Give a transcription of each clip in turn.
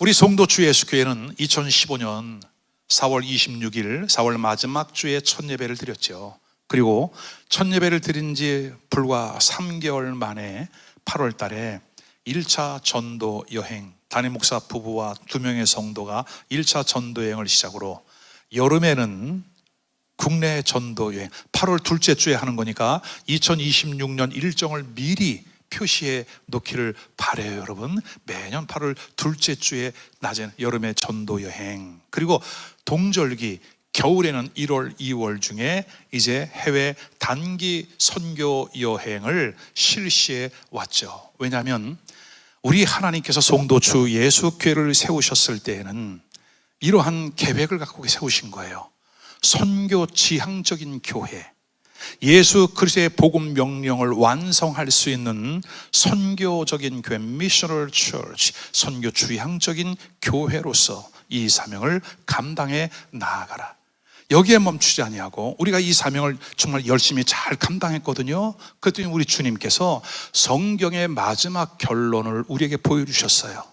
우리 송도 주 예수교회는 2015년 4월 26일 4월 마지막 주에 첫 예배를 드렸죠. 그리고 첫 예배를 드린 지 불과 3개월 만에 8월 달에 1차 전도 여행, 담임 목사 부부와 2명의 성도가 1차 전도 여행을 시작으로 여름에는 국내 전도 여행, 8월 둘째 주에 하는 거니까 2026년 일정을 미리 표시해 놓기를 바라요. 여러분, 매년 8월 둘째 주에 낮에 여름의 전도 여행, 그리고 동절기 겨울에는 1월, 2월 중에 이제 해외 단기 선교 여행을 실시해 왔죠. 왜냐하면 우리 하나님께서 송도 주 예수교회를 세우셨을 때에는 이러한 계획을 갖고 세우신 거예요. 선교 지향적인 교회, 예수 그리스도의 복음 명령을 완성할 수 있는 선교적인 교회, 미셔널 처치, 선교 주향적인 교회로서 이 사명을 감당해 나아가라. 여기에 멈추지 아니하고 우리가 이 사명을 정말 열심히 잘 감당했거든요. 그랬더니 우리 주님께서 성경의 마지막 결론을 우리에게 보여주셨어요.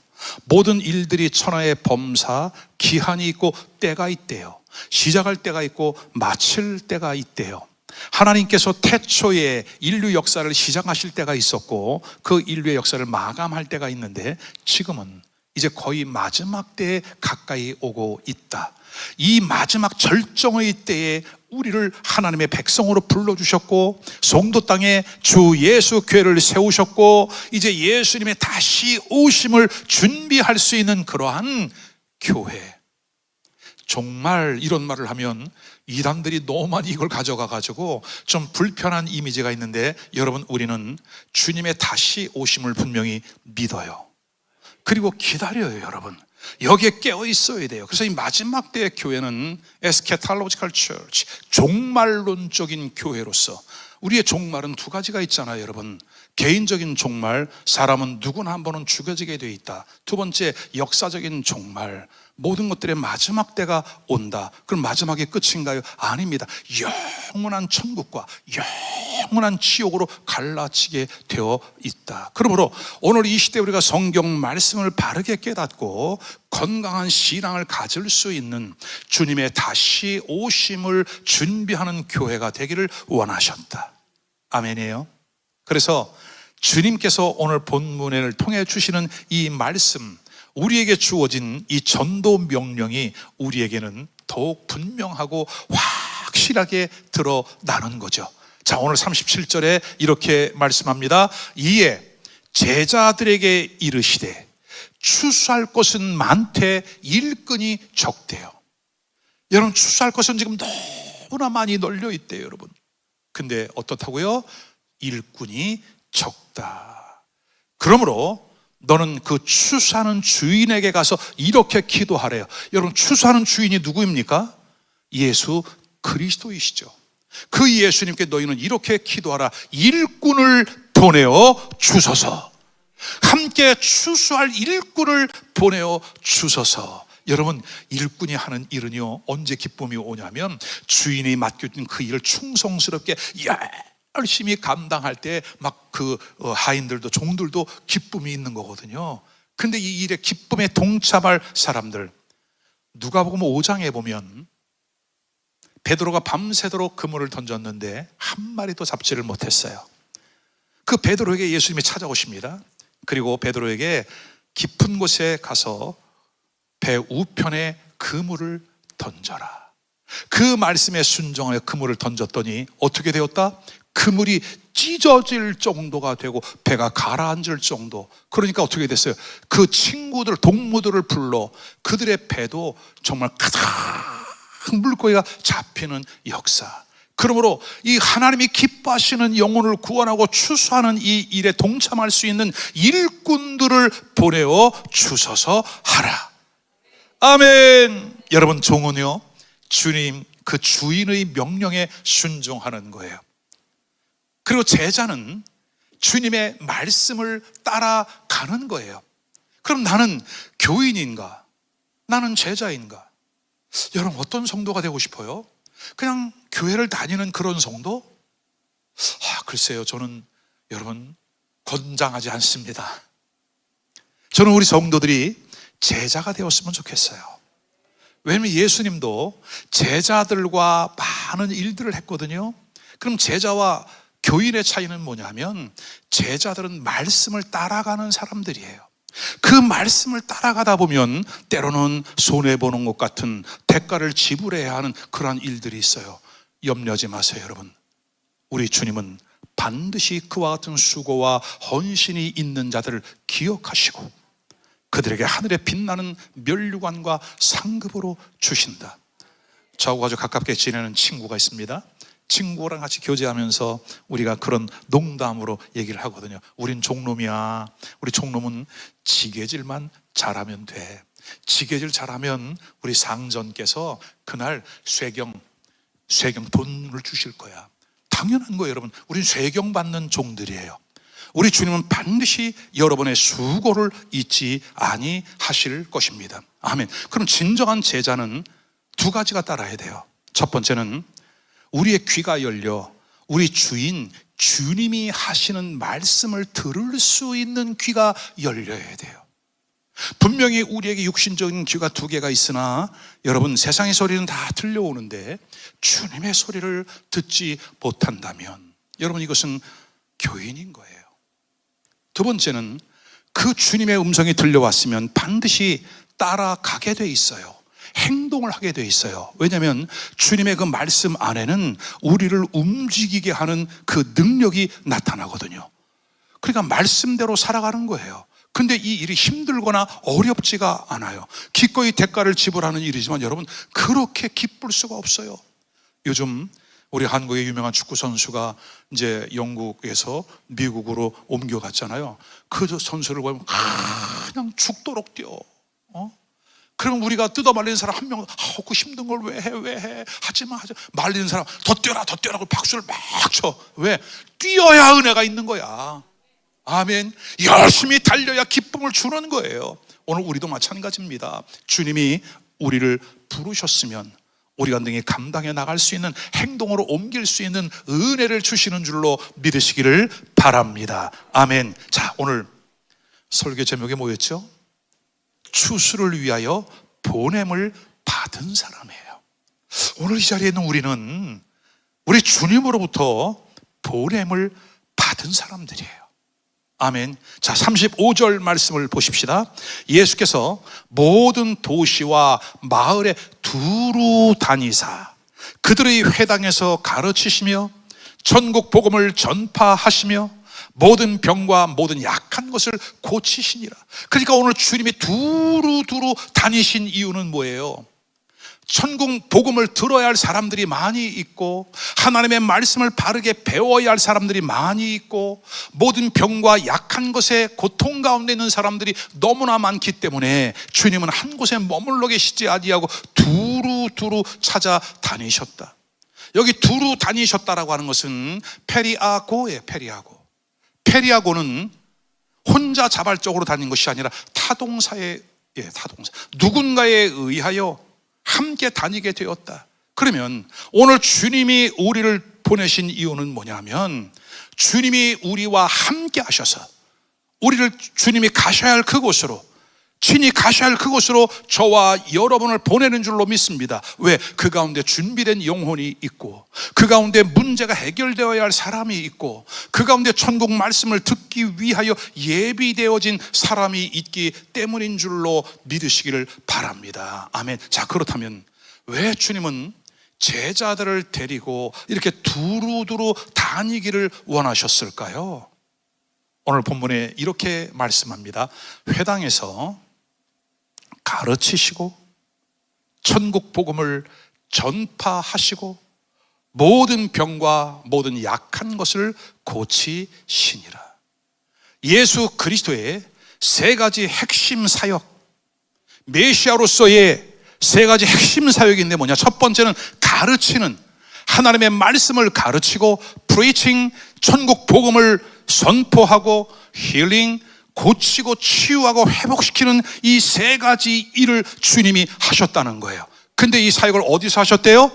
모든 일들이 천하의 범사, 기한이 있고 때가 있대요. 시작할 때가 있고 마칠 때가 있대요. 하나님께서 태초에 인류 역사를 시작하실 때가 있었고 그 인류의 역사를 마감할 때가 있는데 지금은 이제 거의 마지막 때에 가까이 오고 있다. 이 마지막 절정의 때에 우리를 하나님의 백성으로 불러주셨고 송도 땅에 주 예수 교회를 세우셨고 이제 예수님의 다시 오심을 준비할 수 있는 그러한 교회. 정말 이런 말을 하면 이단들이 너무 많이 이걸 가져가가지고 좀 불편한 이미지가 있는데 여러분, 우리는 주님의 다시 오심을 분명히 믿어요. 그리고 기다려요. 여러분, 여기에 깨어 있어야 돼요. 그래서 이 마지막 때의 교회는 에스케탈로지컬 처치, 종말론적인 교회로서 우리의 종말은 두 가지가 있잖아요. 여러분, 개인적인 종말, 사람은 누구나 한 번은 죽어지게 돼 있다. 두 번째, 역사적인 종말, 모든 것들의 마지막 때가 온다. 그럼 마지막이 끝인가요? 아닙니다. 영원한 천국과 영원한 지옥으로 갈라치게 되어 있다. 그러므로 오늘 이 시대에 우리가 성경 말씀을 바르게 깨닫고 건강한 신앙을 가질 수 있는 주님의 다시 오심을 준비하는 교회가 되기를 원하셨다. 아멘이에요. 그래서 주님께서 오늘 본문을 통해 주시는 이 말씀, 우리에게 주어진 이 전도 명령이 우리에게는 더욱 분명하고 확실하게 드러나는 거죠. 자, 오늘 37절에 이렇게 말씀합니다. 이에 제자들에게 이르시되 추수할 것은 많되 일꾼이 적대요. 여러분, 추수할 것은 지금 너무나 많이 널려 있대요. 여러분, 근데 어떻다고요? 일꾼이 적다. 그러므로 너는 그 추수하는 주인에게 가서 이렇게 기도하래요. 여러분, 추수하는 주인이 누구입니까? 예수 그리스도이시죠. 그 예수님께 너희는 이렇게 기도하라. 일꾼을 보내어 주소서. 함께 추수할 일꾼을 보내어 주소서. 여러분, 일꾼이 하는 일은요, 언제 기쁨이 오냐면 주인이 맡겨준 그 일을 충성스럽게 열심히 감당할 때 막 그 하인들도 종들도 기쁨이 있는 거거든요. 근데 이 일에 기쁨에 동참할 사람들, 누가복음 5장에 보면 베드로가 밤새도록 그물을 던졌는데 한 마리도 잡지를 못했어요. 그 베드로에게 예수님이 찾아오십니다. 그리고 베드로에게 깊은 곳에 가서 배 우편에 그물을 던져라. 그 말씀에 순종하여 그물을 던졌더니 어떻게 되었다? 그물이 찢어질 정도가 되고 배가 가라앉을 정도. 그러니까 어떻게 됐어요? 그 친구들, 동무들을 불러 그들의 배도 정말 가득 물고기가 잡히는 역사. 그러므로 이 하나님이 기뻐하시는 영혼을 구원하고 추수하는 이 일에 동참할 수 있는 일꾼들을 보내어 주소서 하라. 아멘. 여러분, 종은요, 주님 그 주인의 명령에 순종하는 거예요. 그리고 제자는 주님의 말씀을 따라가는 거예요. 그럼 나는 교인인가? 나는 제자인가? 여러분, 어떤 성도가 되고 싶어요? 그냥 교회를 다니는 그런 성도? 글쎄요, 저는 여러분 권장하지 않습니다. 저는 우리 성도들이 제자가 되었으면 좋겠어요. 왜냐하면 예수님도 제자들과 많은 일들을 했거든요. 그럼 제자와 교인의 차이는 뭐냐면, 제자들은 말씀을 따라가는 사람들이에요. 그 말씀을 따라가다 보면 때로는 손해보는 것 같은 대가를 지불해야 하는 그러한 일들이 있어요. 염려하지 마세요, 여러분. 우리 주님은 반드시 그와 같은 수고와 헌신이 있는 자들을 기억하시고 그들에게 하늘에 빛나는 면류관과 상급으로 주신다. 저하고 아주 가깝게 지내는 친구가 있습니다. 친구랑 같이 교제하면서 우리가 그런 농담으로 얘기를 하거든요. 우린 종놈이야. 우리 종놈은 지게질만 잘하면 돼. 지게질 잘하면 우리 상전께서 그날 쇠경 돈을 주실 거야. 당연한 거예요, 여러분. 우린 쇠경 받는 종들이에요. 우리 주님은 반드시 여러분의 수고를 잊지 아니하실 것입니다. 아멘. 그럼 진정한 제자는 두 가지가 따라야 돼요. 첫 번째는 우리의 귀가 열려 우리 주인 주님이 하시는 말씀을 들을 수 있는 귀가 열려야 돼요. 분명히 우리에게 육신적인 귀가 두 개가 있으나 여러분, 세상의 소리는 다 들려오는데 주님의 소리를 듣지 못한다면 여러분, 이것은 교인인 거예요. 두 번째는 그 주님의 음성이 들려왔으면 반드시 따라가게 돼 있어요. 행동을 하게 돼 있어요. 왜냐하면 주님의 그 말씀 안에는 우리를 움직이게 하는 그 능력이 나타나거든요. 그러니까 말씀대로 살아가는 거예요. 근데 이 일이 힘들거나 어렵지가 않아요. 기꺼이 대가를 지불하는 일이지만 여러분, 그렇게 기쁠 수가 없어요. 요즘 우리 한국의 유명한 축구 선수가 이제 영국에서 미국으로 옮겨갔잖아요. 그 선수를 보면 그냥 죽도록 뛰어. 그럼 우리가 뜯어 말리는 사람 한 명, 그 힘든 걸 왜 해? 하지마. 말리는 사람, 더 뛰어라고 박수를 막 쳐. 왜? 뛰어야 은혜가 있는 거야. 아멘. 열심히 달려야 기쁨을 주는 거예요. 오늘 우리도 마찬가지입니다. 주님이 우리를 부르셨으면 우리가 능히 감당해 나갈 수 있는, 행동으로 옮길 수 있는 은혜를 주시는 줄로 믿으시기를 바랍니다. 아멘. 자, 오늘 설교 제목이 뭐였죠? 추수를 위하여 보냄을 받은 사람이에요. 오늘 이 자리에 있는 우리는 우리 주님으로부터 보냄을 받은 사람들이에요. 아멘. 자, 35절 말씀을 보십시다. 예수께서 모든 도시와 마을에 두루 다니사 그들의 회당에서 가르치시며 전국 복음을 전파하시며 모든 병과 모든 약한 것을 고치시니라. 그러니까 오늘 주님이 두루두루 다니신 이유는 뭐예요? 천국 복음을 들어야 할 사람들이 많이 있고 하나님의 말씀을 바르게 배워야 할 사람들이 많이 있고 모든 병과 약한 것에 고통 가운데 있는 사람들이 너무나 많기 때문에 주님은 한 곳에 머물러 계시지 아니하고 두루두루 찾아다니셨다. 여기 두루 다니셨다라고 하는 것은 페리아고예요. 페리아고는 혼자 자발적으로 다닌 것이 아니라 타동사. 누군가에 의하여 함께 다니게 되었다. 그러면 오늘 주님이 우리를 보내신 이유는 뭐냐면 주님이 우리와 함께 하셔서 우리를 주님이 가셔야 할 그곳으로, 친히 가셔야 할 그곳으로 저와 여러분을 보내는 줄로 믿습니다. 왜? 그 가운데 준비된 영혼이 있고 그 가운데 문제가 해결되어야 할 사람이 있고 그 가운데 천국 말씀을 듣기 위하여 예비되어진 사람이 있기 때문인 줄로 믿으시기를 바랍니다. 아멘. 자, 그렇다면 왜 주님은 제자들을 데리고 이렇게 두루두루 다니기를 원하셨을까요? 오늘 본문에 이렇게 말씀합니다. 회당에서 가르치시고 천국 복음을 전파하시고 모든 병과 모든 약한 것을 고치시니라. 예수 그리스도의 세 가지 핵심 사역, 메시아로서의 세 가지 핵심 사역인데 뭐냐? 첫 번째는 가르치는, 하나님의 말씀을 가르치고 프리칭, 천국 복음을 선포하고 힐링, 고치고 치유하고 회복시키는 이 세 가지 일을 주님이 하셨다는 거예요. 근데 이 사역을 어디서 하셨대요?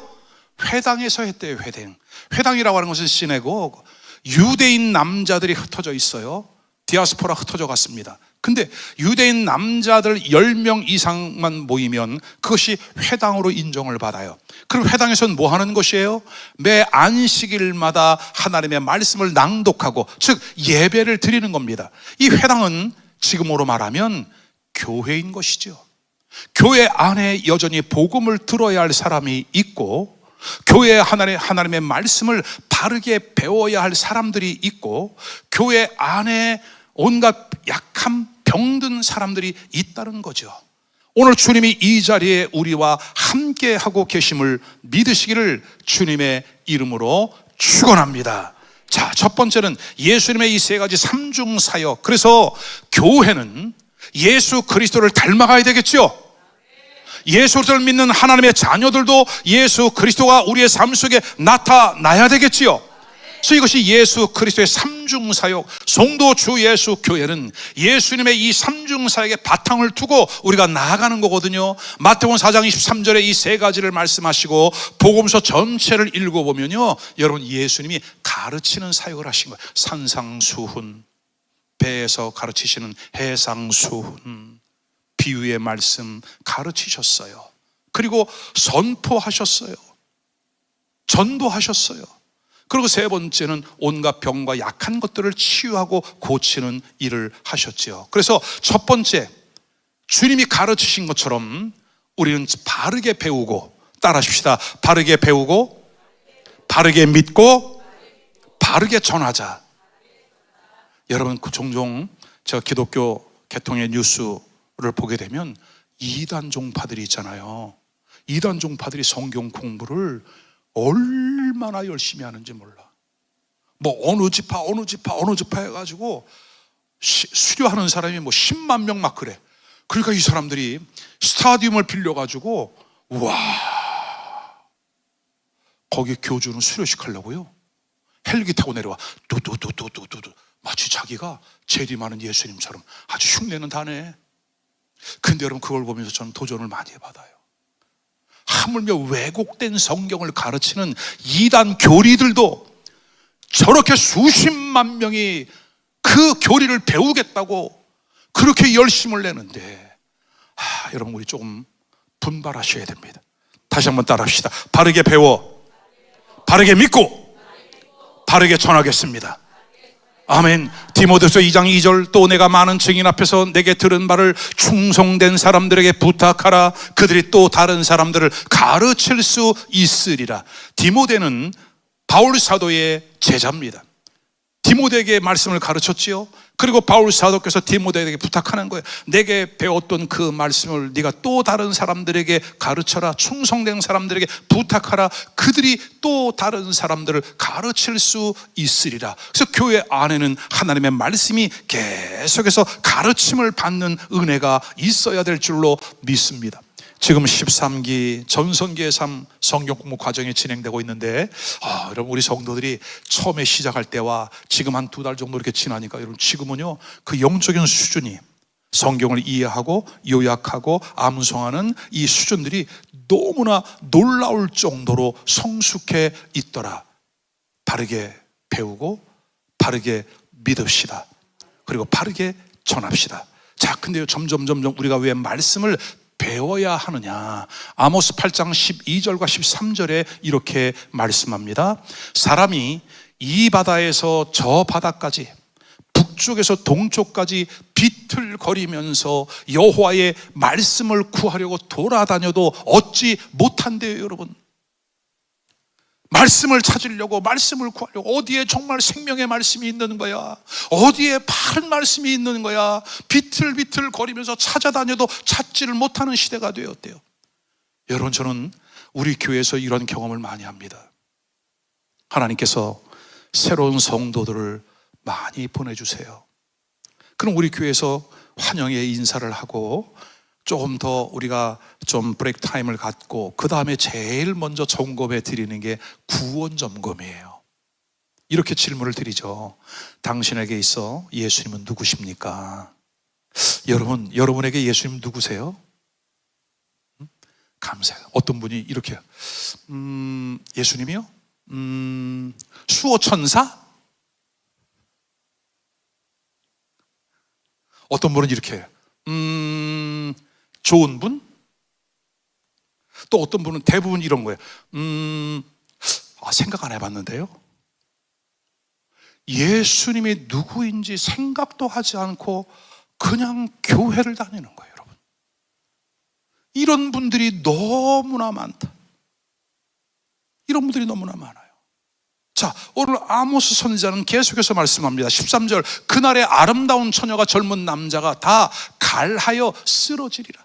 회당에서 했대요. 회당이라고 하는 것은 시내고 유대인 남자들이 흩어져 있어요. 디아스포라 흩어져 갔습니다. 근데 유대인 남자들 10명 이상만 모이면 그것이 회당으로 인정을 받아요. 그럼 회당에서는 뭐 하는 것이에요? 매 안식일마다 하나님의 말씀을 낭독하고, 즉 예배를 드리는 겁니다. 이 회당은 지금으로 말하면 교회인 것이죠. 교회 안에 여전히 복음을 들어야 할 사람이 있고, 교회에 하나님의 말씀을 바르게 배워야 할 사람들이 있고, 교회 안에 온갖 약한 병든 사람들이 있다는 거죠. 오늘 주님이 이 자리에 우리와 함께 하고 계심을 믿으시기를 주님의 이름으로 축원합니다. 자, 첫 번째는 예수님의 이 세 가지 삼중 사역. 그래서 교회는 예수 그리스도를 닮아가야 되겠죠. 예수를 믿는 하나님의 자녀들도 예수 그리스도가 우리의 삶 속에 나타나야 되겠지요. 그래서 이것이 예수 그리스도의 삼중사역, 성도 주 예수 교회는 예수님의 이 삼중사역의 바탕을 두고 우리가 나아가는 거거든요. 마태복음 4장 23절에 이 세 가지를 말씀하시고 복음서 전체를 읽어보면요, 여러분 예수님이 가르치는 사역을 하신 거예요. 산상수훈, 배에서 가르치시는 해상수훈, 비유의 말씀 가르치셨어요. 그리고 선포하셨어요. 전도하셨어요. 그리고 세 번째는 온갖 병과 약한 것들을 치유하고 고치는 일을 하셨지요. 그래서 첫 번째, 주님이 가르치신 것처럼 우리는 바르게 배우고, 따라하십시다. 바르게 배우고, 바르게 믿고, 바르게 전하자. 여러분, 종종 제가 기독교 개통의 뉴스를 보게 되면 이단 종파들이 있잖아요. 이단 종파들이 성경 공부를 얼마나 열심히 하는지 몰라. 뭐 어느 지파 해가지고 수료하는 사람이 뭐 10만 명 막 그래. 그러니까 이 사람들이 스타디움을 빌려가지고, 와, 거기 교주는 수료식하려고요, 헬기 타고 내려와. 뚜뚜뚜뚜뚜뚜, 마치 자기가 재림하는 예수님처럼 아주 흉내는 다네. 근데 여러분, 그걸 보면서 저는 도전을 많이 받아요. 하물며 왜곡된 성경을 가르치는 이단 교리들도 저렇게 수십만 명이 그 교리를 배우겠다고 그렇게 열심을 내는데, 여러분, 우리 조금 분발하셔야 됩니다. 다시 한번 따라합시다. 바르게 배워, 바르게 믿고, 바르게 전하겠습니다. 아멘. 디모데서 2장 2절, 또 내가 많은 증인 앞에서 내게 들은 바를 충성된 사람들에게 부탁하라. 그들이 또 다른 사람들을 가르칠 수 있으리라. 디모데는 바울 사도의 제자입니다. 디모데에게 말씀을 가르쳤지요. 그리고 바울 사도께서 디모데에게 부탁하는 거예요. 내게 배웠던 그 말씀을 네가 또 다른 사람들에게 가르쳐라. 충성된 사람들에게 부탁하라. 그들이 또 다른 사람들을 가르칠 수 있으리라. 그래서 교회 안에는 하나님의 말씀이 계속해서 가르침을 받는 은혜가 있어야 될 줄로 믿습니다. 지금 13기 전성기의 삶 성경 공부 과정이 진행되고 있는데, 여러분, 우리 성도들이 처음에 시작할 때와 지금 한 2달 정도 이렇게 지나니까, 여러분, 지금은요, 그 영적인 수준이, 성경을 이해하고 요약하고 암송하는 이 수준들이 너무나 놀라울 정도로 성숙해 있더라. 바르게 배우고, 바르게 믿읍시다. 그리고 바르게 전합시다. 자, 근데요, 점점 우리가 왜 말씀을 배워야 하느냐? 아모스 8장 12절과 13절에 이렇게 말씀합니다. 사람이 이 바다에서 저 바다까지, 북쪽에서 동쪽까지 비틀거리면서 여호와의 말씀을 구하려고 돌아다녀도 얻지 못한대요. 여러분, 말씀을 찾으려고, 말씀을 구하려고, 어디에 정말 생명의 말씀이 있는 거야, 어디에 바른 말씀이 있는 거야, 비틀비틀 거리면서 찾아다녀도 찾지를 못하는 시대가 되었대요. 여러분, 저는 우리 교회에서 이런 경험을 많이 합니다. 하나님께서 새로운 성도들을 많이 보내주세요. 그럼 우리 교회에서 환영의 인사를 하고, 조금 더 우리가 좀 브레이크 타임을 갖고, 그 다음에 제일 먼저 점검해 드리는 게 구원 점검이에요. 이렇게 질문을 드리죠. 당신에게 있어 예수님은 누구십니까? 여러분에게 예수님 누구세요? 감사해요. 어떤 분이 이렇게, 예수님이요? 수호천사? 어떤 분은 이렇게 해요. 좋은 분? 또 어떤 분은 대부분 이런 거예요. 생각 안 해봤는데요. 예수님이 누구인지 생각도 하지 않고 그냥 교회를 다니는 거예요, 여러분. 이런 분들이 너무나 많다. 이런 분들이 너무나 많아요. 자, 오늘 아모스 선지자는 계속해서 말씀합니다. 13절, 그날의 아름다운 처녀가 젊은 남자가 다 갈하여 쓰러지리라.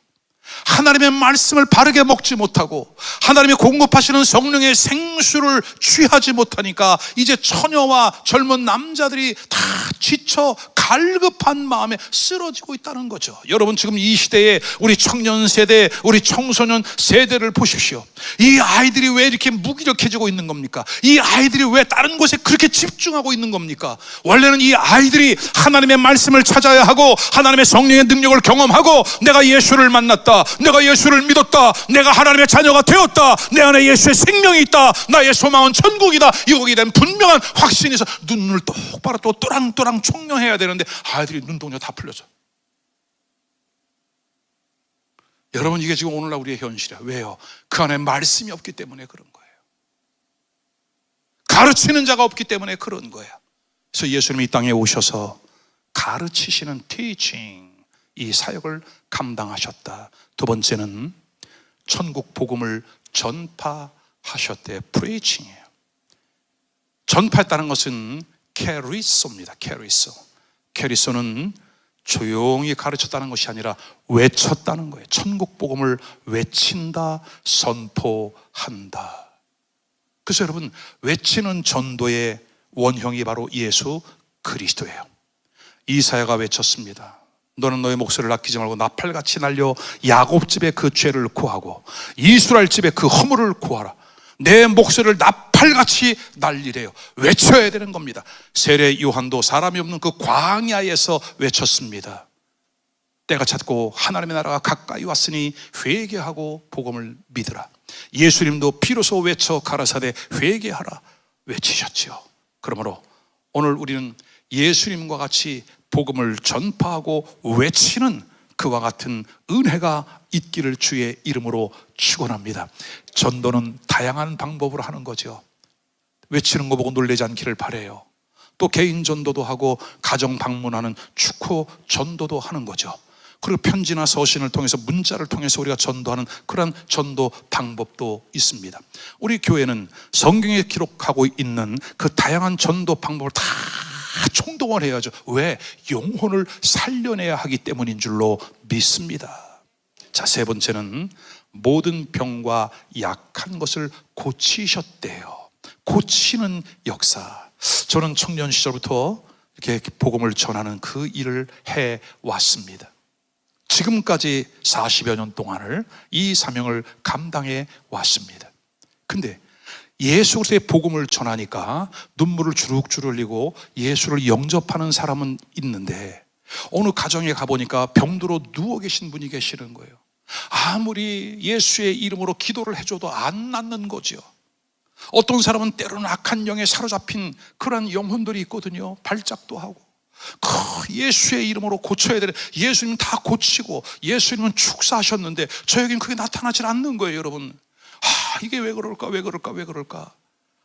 하나님의 말씀을 바르게 먹지 못하고 하나님이 공급하시는 성령의 생수를 취하지 못하니까 이제 처녀와 젊은 남자들이 다 지쳐 갈급한 마음에 쓰러지고 있다는 거죠. 여러분, 지금 이 시대에 우리 청년 세대, 우리 청소년 세대를 보십시오. 이 아이들이 왜 이렇게 무기력해지고 있는 겁니까? 이 아이들이 왜 다른 곳에 그렇게 집중하고 있는 겁니까? 원래는 이 아이들이 하나님의 말씀을 찾아야 하고 하나님의 성령의 능력을 경험하고 내가 예수를 만났다, 내가 예수를 믿었다, 내가 하나님의 자녀가 되었다, 내 안에 예수의 생명이 있다, 나의 소망은 천국이다, 이거기에 대한 분명한 확신이 있어 눈을 똑바로 또 또랑또랑 총명해야 되는데 아이들이 눈동자 다 풀려져. 여러분, 이게 지금 오늘날 우리의 현실이야. 왜요? 그 안에 말씀이 없기 때문에 그런 거예요. 가르치는 자가 없기 때문에 그런 거예요. 그래서 예수님이 이 땅에 오셔서 가르치시는 teaching, 이 사역을 감당하셨다. 두 번째는 천국 복음을 전파하셨대. preaching이에요. 전파했다는 것은 캐리소입니다. 캐리소는 조용히 가르쳤다는 것이 아니라 외쳤다는 거예요. 천국 복음을 외친다, 선포한다. 그래서 여러분, 외치는 전도의 원형이 바로 예수 그리스도예요. 이사야가 외쳤습니다. 너는 너의 목소리를 아끼지 말고 나팔같이 날려 야곱 집의 그 죄를 고하고 이스라엘 집의 그 허물을 고하라. 내 목소리를 나팔같이 날리래요. 외쳐야 되는 겁니다. 세례 요한도 사람이 없는 그 광야에서 외쳤습니다. 때가 찼고 하나님의 나라가 가까이 왔으니 회개하고 복음을 믿으라. 예수님도 비로소 외쳐 가라사대 회개하라 외치셨지요. 그러므로 오늘 우리는 예수님과 같이 복음을 전파하고 외치는 그와 같은 은혜가 있기를 주의 이름으로 축원합니다. 전도는 다양한 방법으로 하는 거죠. 외치는 거 보고 놀라지 않기를 바라요. 또 개인 전도도 하고 가정 방문하는 축호 전도도 하는 거죠. 그리고 편지나 서신을 통해서 문자를 통해서 우리가 전도하는 그런 전도 방법도 있습니다. 우리 교회는 성경에 기록하고 있는 그 다양한 전도 방법을 다 총동원 해야죠. 왜? 영혼을 살려내야 하기 때문인 줄로 믿습니다. 자, 세 번째는 모든 병과 약한 것을 고치셨대요. 고치는 역사. 저는 청년 시절부터 이렇게 복음을 전하는 그 일을 해왔습니다. 지금까지 40여 년 동안을 이 사명을 감당해 왔습니다. 근데 예수 그리스도의 복음을 전하니까 눈물을 주룩주룩 흘리고 예수를 영접하는 사람은 있는데 어느 가정에 가보니까 병들어 누워 계신 분이 계시는 거예요. 아무리 예수의 이름으로 기도를 해줘도 안 낫는 거죠. 어떤 사람은 때로는 악한 영에 사로잡힌 그런 영혼들이 있거든요. 발작도 하고 그 예수의 이름으로 고쳐야 되는, 예수님은 다 고치고 예수님은 축사하셨는데 저에겐 그게 나타나질 않는 거예요. 여러분, 이게 왜 그럴까?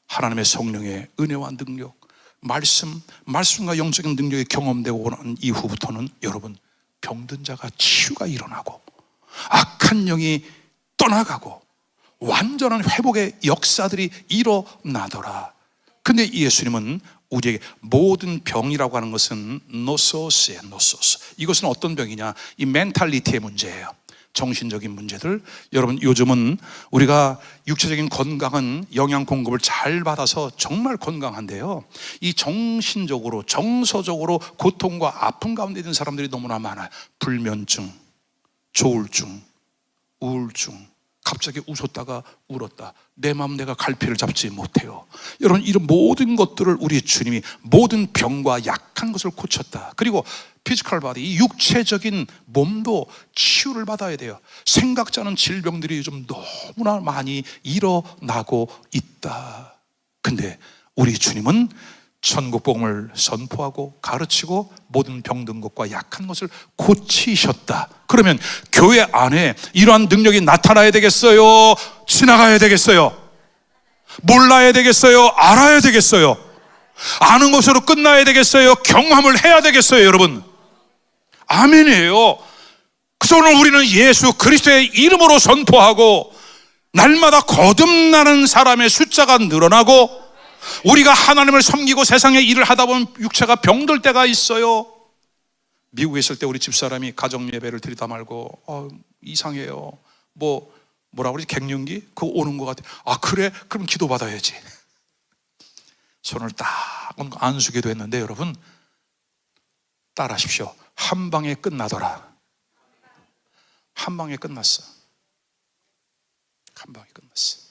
하나님의 성령의 은혜와 능력, 말씀과 영적인 능력이 경험되고 난 이후부터는 여러분, 병든 자가 치유가 일어나고 악한 영이 떠나가고 완전한 회복의 역사들이 일어나더라. 근데 예수님은 우리에게 모든 병이라고 하는 것은 노소스예요. 이것은 어떤 병이냐? 이 멘탈리티의 문제예요. 정신적인 문제들. 여러분, 요즘은 우리가 육체적인 건강은 영양 공급을 잘 받아서 정말 건강한데요, 이 정신적으로 정서적으로 고통과 아픔 가운데 있는 사람들이 너무나 많아요. 불면증, 조울증, 우울증, 갑자기 웃었다가 울었다, 내 마음 내가 갈피를 잡지 못해요. 여러분, 이런 모든 것들을 우리 주님이 모든 병과 약한 것을 고쳤다. 그리고 피지컬 바디, 이 육체적인 몸도 치유를 받아야 돼요. 생각자는 질병들이 요즘 너무나 많이 일어나고 있다. 근데 우리 주님은 천국 복음을 선포하고 가르치고 모든 병든 것과 약한 것을 고치셨다. 그러면 교회 안에 이러한 능력이 나타나야 되겠어요? 지나가야 되겠어요? 몰라야 되겠어요? 알아야 되겠어요? 아는 것으로 끝나야 되겠어요? 경험을 해야 되겠어요, 여러분? 아멘이에요. 그래서 오늘 우리는 예수 그리스도의 이름으로 선포하고 날마다 거듭나는 사람의 숫자가 늘어나고, 우리가 하나님을 섬기고 세상의 일을 하다 보면 육체가 병들 때가 있어요. 미국에 있을 때 우리 집사람이 가정 예배를 드리다 말고 이상해요. 뭐라고 그러지? 갱년기? 그거 오는 것 같아. 아 그래? 그럼 기도 받아야지. 손을 딱 얹고 안수기도 했는데 여러분 따라하십시오. 한 방에 끝나더라. 한 방에 끝났어. 한 방에 끝났어.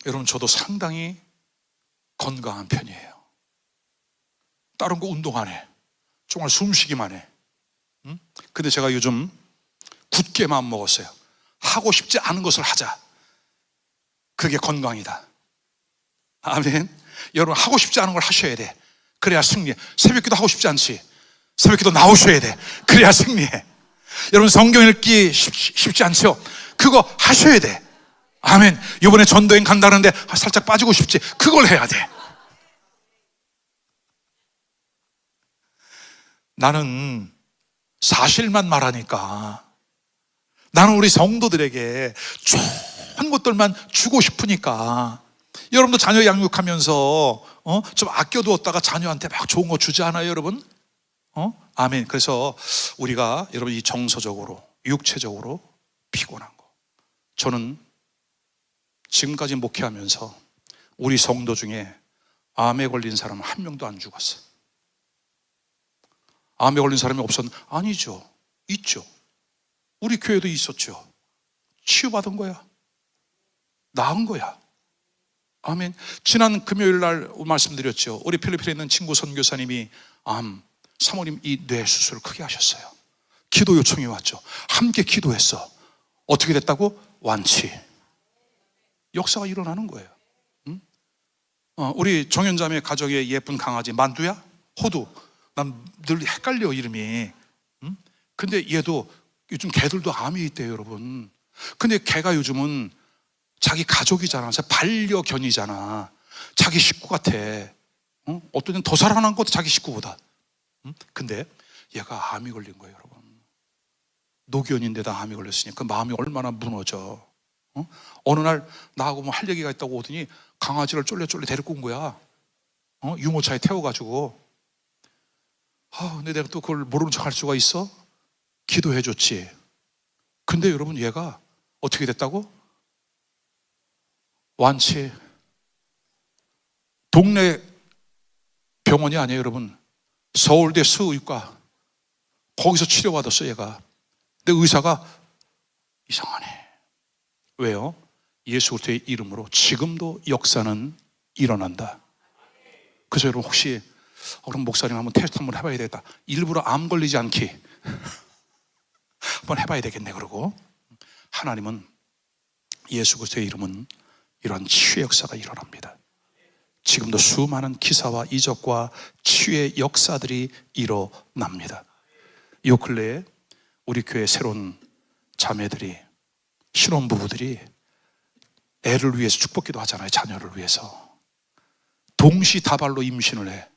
여러분 저도 상당히 건강한 편이에요. 다른 거 운동 안 해. 정말 숨쉬기만 해. 근데 제가 요즘 굳게 마음 먹었어요. 하고 싶지 않은 것을 하자. 그게 건강이다. 아멘. 여러분 하고 싶지 않은 걸 하셔야 돼. 그래야 승리해. 새벽기도 하고 싶지 않지? 새벽기도 나오셔야 돼. 그래야 승리해. 여러분 성경 읽기 쉽지 않죠? 그거 하셔야 돼. 아멘. 이번에 전도행 간다는데 살짝 빠지고 싶지? 그걸 해야 돼. 나는 사실만 말하니까, 나는 우리 성도들에게 좋은 것들만 주고 싶으니까. 여러분도 자녀 양육하면서 좀 아껴두었다가 자녀한테 막 좋은 거 주지 않아요, 여러분? 아멘. 그래서 우리가 여러분 이 정서적으로 육체적으로 피곤한 거, 저는 지금까지 목회하면서 우리 성도 중에 암에 걸린 사람은 한 명도 안 죽었어. 암에 걸린 사람이 없었나? 아니죠. 있죠. 우리 교회도 있었죠. 치유받은 거야. 나은 거야. 아멘. 지난 금요일 날 말씀드렸죠. 우리 필리핀에 있는 친구 선교사님이 사모님 이 뇌 수술을 크게 하셨어요. 기도 요청이 왔죠. 함께 기도했어. 어떻게 됐다고? 완치. 역사가 일어나는 거예요. 우리 정현자매 가족의 예쁜 강아지 만두야? 호두. 난 늘 헷갈려 이름이. 근데 얘도 요즘 개들도 암이 있대요, 여러분. 근데 개가 요즘은 자기 가족이잖아. 반려견이잖아. 자기 식구 같아. 어떤 데는 더 사랑하는 것도 자기 식구보다. 근데 얘가 암이 걸린 거예요, 여러분. 노견인데다 암이 걸렸으니 그 마음이 얼마나 무너져. 어느 날 나하고 뭐 할 얘기가 있다고 오더니 강아지를 쫄래쫄래 데리고 온 거야. 유모차에 태워가지고. 근데 내가 또 그걸 모르는 척 할 수가 있어? 기도해 줬지. 근데 여러분 얘가 어떻게 됐다고? 완치. 동네 병원이 아니에요, 여러분. 서울대 수의과. 거기서 치료받았어, 얘가. 근데 의사가 이상하네. 왜요? 예수 그리스도의 이름으로 지금도 역사는 일어난다. 그래서 여러분 혹시 그럼 목사님 한번 테스트 한번 해봐야 되겠다. 일부러 암 걸리지 않기 한번 해봐야 되겠네. 그러고 하나님은 예수 그리스도의 이름은 이러한 치유의 역사가 일어납니다. 지금도 수많은 기사와 이적과 치유의 역사들이 일어납니다. 이 근래에 우리 교회 새로운 자매들이, 신혼부부들이 애를 위해서 축복기도 하잖아요. 자녀를 위해서 동시다발로 임신을 해.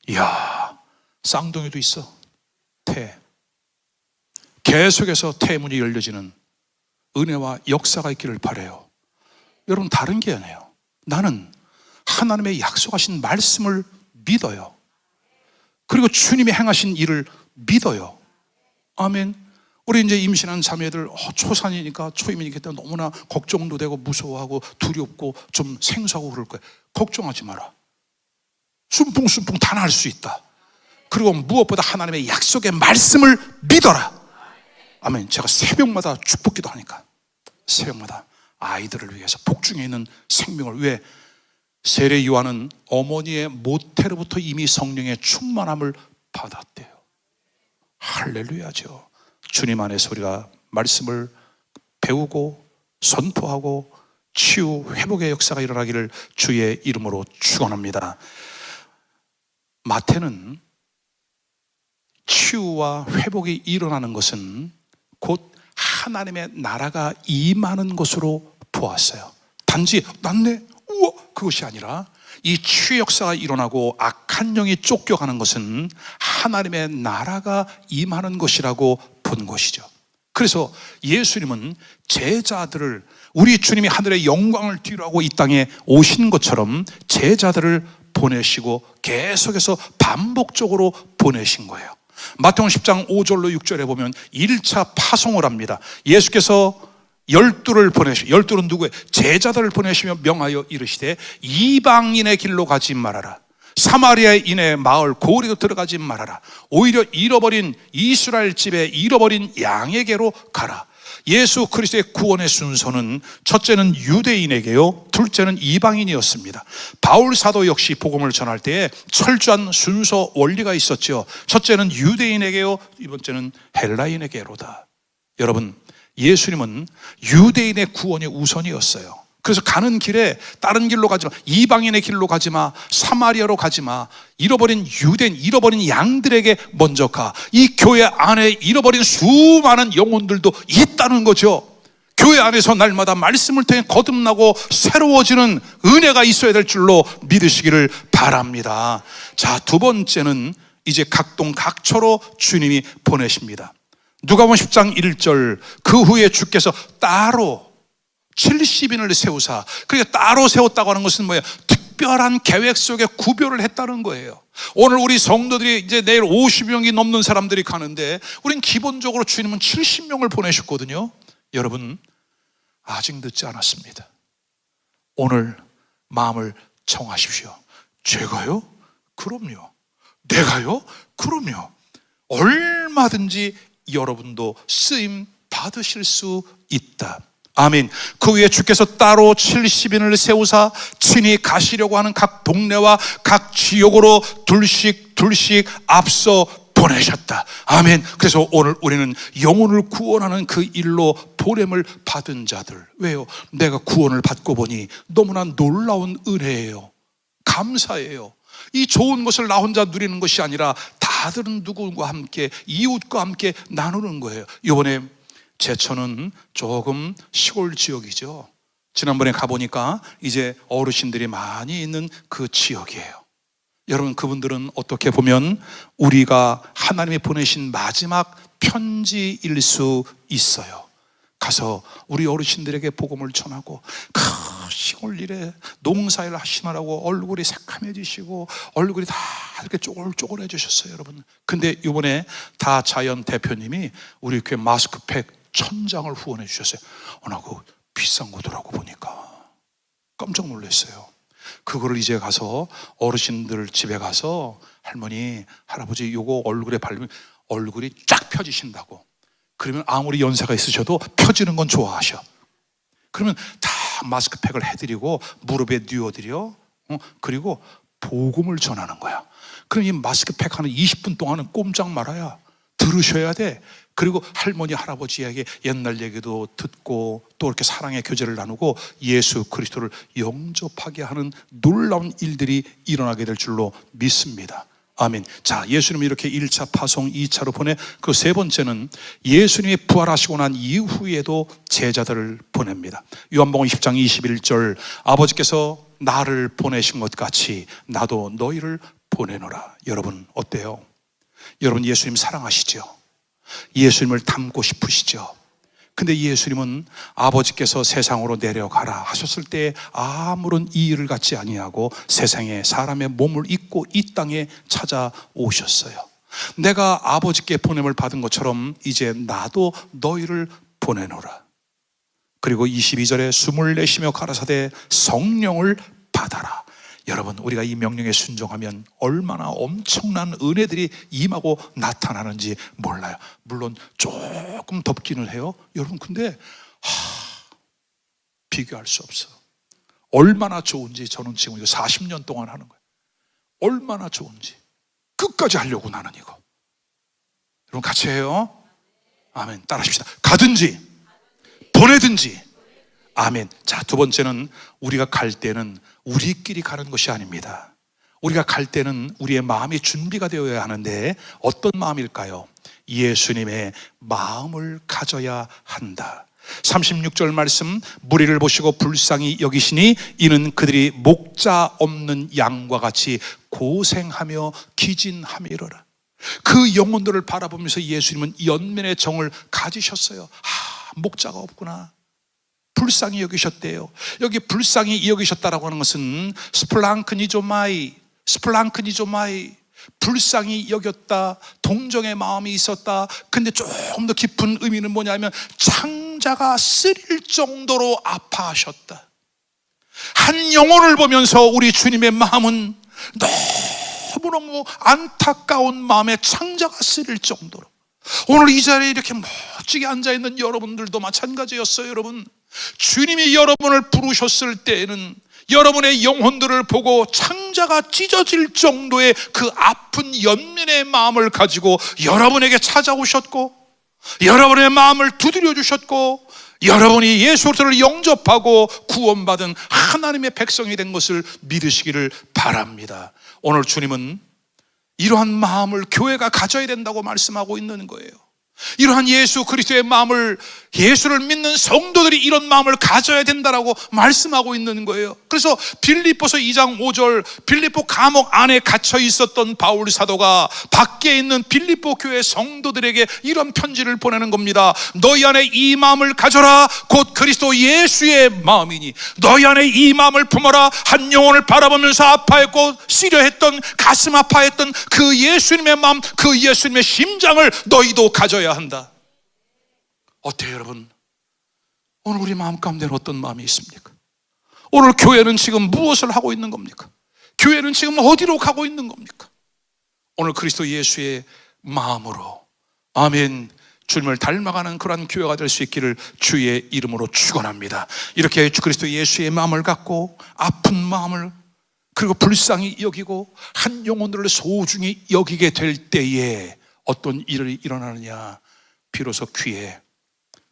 이야, 쌍둥이도 있어. 계속해서 태문이 열려지는 은혜와 역사가 있기를 바라요. 여러분 다른 게 아니에요. 나는 하나님의 약속하신 말씀을 믿어요. 그리고 주님이 행하신 일을 믿어요. 아멘. 우리 이제 임신한 자매들 초산이니까, 초임이니까 너무나 걱정도 되고 무서워하고 두렵고 좀 생소하고 그럴 거예요. 걱정하지 마라. 순풍순풍 다 날 수 있다. 그리고 무엇보다 하나님의 약속의 말씀을 믿어라. 아멘. 제가 새벽마다 축복기도 하니까, 새벽마다 아이들을 위해서 복중에 있는 생명을. 왜? 세례 요한은 어머니의 모태로부터 이미 성령의 충만함을 받았대요. 할렐루야죠. 주님 안에서 우리가 말씀을 배우고 선포하고 치유, 회복의 역사가 일어나기를 주의 이름으로 축원합니다. 마태는 치유와 회복이 일어나는 것은 곧 하나님의 나라가 임하는 것으로 보았어요. 단지 낫네, 우와, 그것이 아니라 이 치유 역사가 일어나고 악한 영이 쫓겨가는 것은 하나님의 나라가 임하는 것이라고 본 것이죠. 그래서 예수님은 제자들을, 우리 주님이 하늘의 영광을 뒤로하고 이 땅에 오신 것처럼 제자들을 보내시고 계속해서 반복적으로 보내신 거예요. 마태복음 10장 5절로 6절에 보면 1차 파송을 합니다. 예수께서 열두를 보내시고, 열두는 누구예요? 제자들을 보내시며 명하여 이르시되 이방인의 길로 가지 말아라. 사마리아인의 마을 고리도 들어가지 말아라. 오히려 잃어버린 이스라엘 집에 잃어버린 양에게로 가라. 예수 그리스도의 구원의 순서는 첫째는 유대인에게요, 둘째는 이방인이었습니다. 바울 사도 역시 복음을 전할 때에 철저한 순서 원리가 있었죠. 첫째는 유대인에게요, 두 번째는 헬라인에게로다. 여러분, 예수님은 유대인의 구원이 우선이었어요. 그래서 가는 길에 다른 길로 가지 마, 이방인의 길로 가지 마, 사마리아로 가지 마, 잃어버린 유대인, 잃어버린 양들에게 먼저 가. 이 교회 안에 잃어버린 수많은 영혼들도 있다는 거죠. 교회 안에서 날마다 말씀을 통해 거듭나고 새로워지는 은혜가 있어야 될 줄로 믿으시기를 바랍니다. 자, 두 번째는 이제 각동각처로 주님이 보내십니다. 누가복음 10장 1절, 그 후에 주께서 따로 70인을 세우사, 그러니까 따로 세웠다고 하는 것은 뭐예요? 특별한 계획 속에 구별을 했다는 거예요. 오늘 우리 성도들이 이제 내일 50명이 넘는 사람들이 가는데, 우린 기본적으로 주님은 70명을 보내셨거든요. 여러분, 아직 늦지 않았습니다. 오늘 마음을 정하십시오. 제가요? 그럼요. 내가요? 그럼요. 얼마든지 여러분도 쓰임 받으실 수 있다. 아멘. 그 위에 주께서 따로 70인을 세우사 친히 가시려고 하는 각 동네와 각 지역으로 둘씩 앞서 보내셨다. 아멘. 그래서 오늘 우리는 영혼을 구원하는 그 일로 보냄을 받은 자들. 왜요? 내가 구원을 받고 보니 너무나 놀라운 은혜예요. 감사해요. 이 좋은 것을 나 혼자 누리는 것이 아니라 다들은 누구와 함께, 이웃과 함께 나누는 거예요. 이번에 제천은 조금 시골 지역이죠. 지난번에 가보니까 이제 어르신들이 많이 있는 그 지역이에요. 여러분, 그분들은 어떻게 보면 우리가 하나님이 보내신 마지막 편지일 수 있어요. 가서 우리 어르신들에게 복음을 전하고, 그 시골 일에 농사일 하시느라고 얼굴이 새카매지시고 얼굴이 다 이렇게 쪼글쪼글해지셨어요, 여러분. 근데 이번에 다 자연 대표님이 우리 교회 마스크팩 1000장을 후원해 주셨어요. 나 그거 비싼 거더라고 보니까. 깜짝 놀랐어요. 그거를 이제 가서 어르신들 집에 가서 할머니, 할아버지 요거 얼굴에 바르면 얼굴이 쫙 펴지신다고. 그러면 아무리 연세가 있으셔도 펴지는 건 좋아하셔. 그러면 다 마스크팩을 해드리고 무릎에 뉘어드려, 그리고 복음을 전하는 거야. 그럼 이 마스크팩 하는 20분 동안은 꼼짝 말아야 들으셔야 돼. 그리고 할머니, 할아버지에게 옛날 얘기도 듣고 또 이렇게 사랑의 교제를 나누고 예수 그리스도를 영접하게 하는 놀라운 일들이 일어나게 될 줄로 믿습니다. 아멘. 자, 예수님이 이렇게 1차 파송, 2차로 보내, 그 세 번째는 예수님이 부활하시고 난 이후에도 제자들을 보냅니다. 요한복음 10장 21절, 아버지께서 나를 보내신 것 같이 나도 너희를 보내노라. 여러분, 어때요? 여러분, 예수님 사랑하시죠? 예수님을 닮고 싶으시죠? 근데 예수님은 아버지께서 세상으로 내려가라 하셨을 때 아무런 이의를 갖지 아니하고 세상에 사람의 몸을 입고 이 땅에 찾아오셨어요. 내가 아버지께 보냄을 받은 것처럼 이제 나도 너희를 보내노라. 그리고 22절에 숨을 내쉬며 가라사대 성령을 받아라. 여러분, 우리가 이 명령에 순종하면 얼마나 엄청난 은혜들이 임하고 나타나는지 몰라요. 물론 조금 덥기는 해요. 여러분, 근데 비교할 수 없어. 얼마나 좋은지 저는 지금 이거 40년 동안 하는 거예요. 얼마나 좋은지 끝까지 하려고 나는 이거. 여러분, 같이 해요. 아멘. 따라하십시다. 가든지 보내든지 아멘. 자, 두 번째는 우리가 갈 때는 우리끼리 가는 것이 아닙니다. 우리가 갈 때는 우리의 마음이 준비가 되어야 하는데 어떤 마음일까요? 예수님의 마음을 가져야 한다. 36절 말씀, 무리를 보시고 불쌍히 여기시니 이는 그들이 목자 없는 양과 같이 고생하며 기진함이로라. 그 영혼들을 바라보면서 예수님은 연민의 정을 가지셨어요. 목자가 없구나. 불쌍히 여기셨대요. 여기 불쌍히 여기셨다라고 하는 것은 스플랑크니조마이, 불쌍히 여겼다, 동정의 마음이 있었다. 근데 조금 더 깊은 의미는 뭐냐면 창자가 쓰릴 정도로 아파하셨다. 한 영혼을 보면서 우리 주님의 마음은 너무너무 안타까운 마음에 창자가 쓰릴 정도로. 오늘 이 자리에 이렇게 멋지게 앉아있는 여러분들도 마찬가지였어요. 여러분, 주님이 여러분을 부르셨을 때에는 여러분의 영혼들을 보고 창자가 찢어질 정도의 그 아픈 연민의 마음을 가지고 여러분에게 찾아오셨고, 여러분의 마음을 두드려 주셨고, 여러분이 예수 그리스도를 영접하고 구원받은 하나님의 백성이 된 것을 믿으시기를 바랍니다. 오늘 주님은 이러한 마음을 교회가 가져야 된다고 말씀하고 있는 거예요. 이러한 예수 그리스도의 마음을, 예수를 믿는 성도들이 이런 마음을 가져야 된다라고 말씀하고 있는 거예요. 그래서 빌립보서 2장 5절, 빌립보 감옥 안에 갇혀 있었던 바울 사도가 밖에 있는 빌립보 교회 성도들에게 이런 편지를 보내는 겁니다. 너희 안에 이 마음을 가져라. 곧 그리스도 예수의 마음이니 너희 안에 이 마음을 품어라. 한 영혼을 바라보면서 아파했고 시려했던, 가슴 아파했던 그 예수님의 마음, 그 예수님의 심장을 너희도 가져야 한다. 어때요 여러분? 오늘 우리 마음 가운데는 어떤 마음이 있습니까? 오늘 교회는 지금 무엇을 하고 있는 겁니까? 교회는 지금 어디로 가고 있는 겁니까? 오늘 그리스도 예수의 마음으로, 아멘, 주님을 닮아가는 그러한 교회가 될 수 있기를 주의 이름으로 축원합니다. 이렇게 그리스도 예수의 마음을 갖고 아픈 마음을, 그리고 불쌍히 여기고 한 영혼들을 소중히 여기게 될 때에 어떤 일이 일어나느냐? 비로소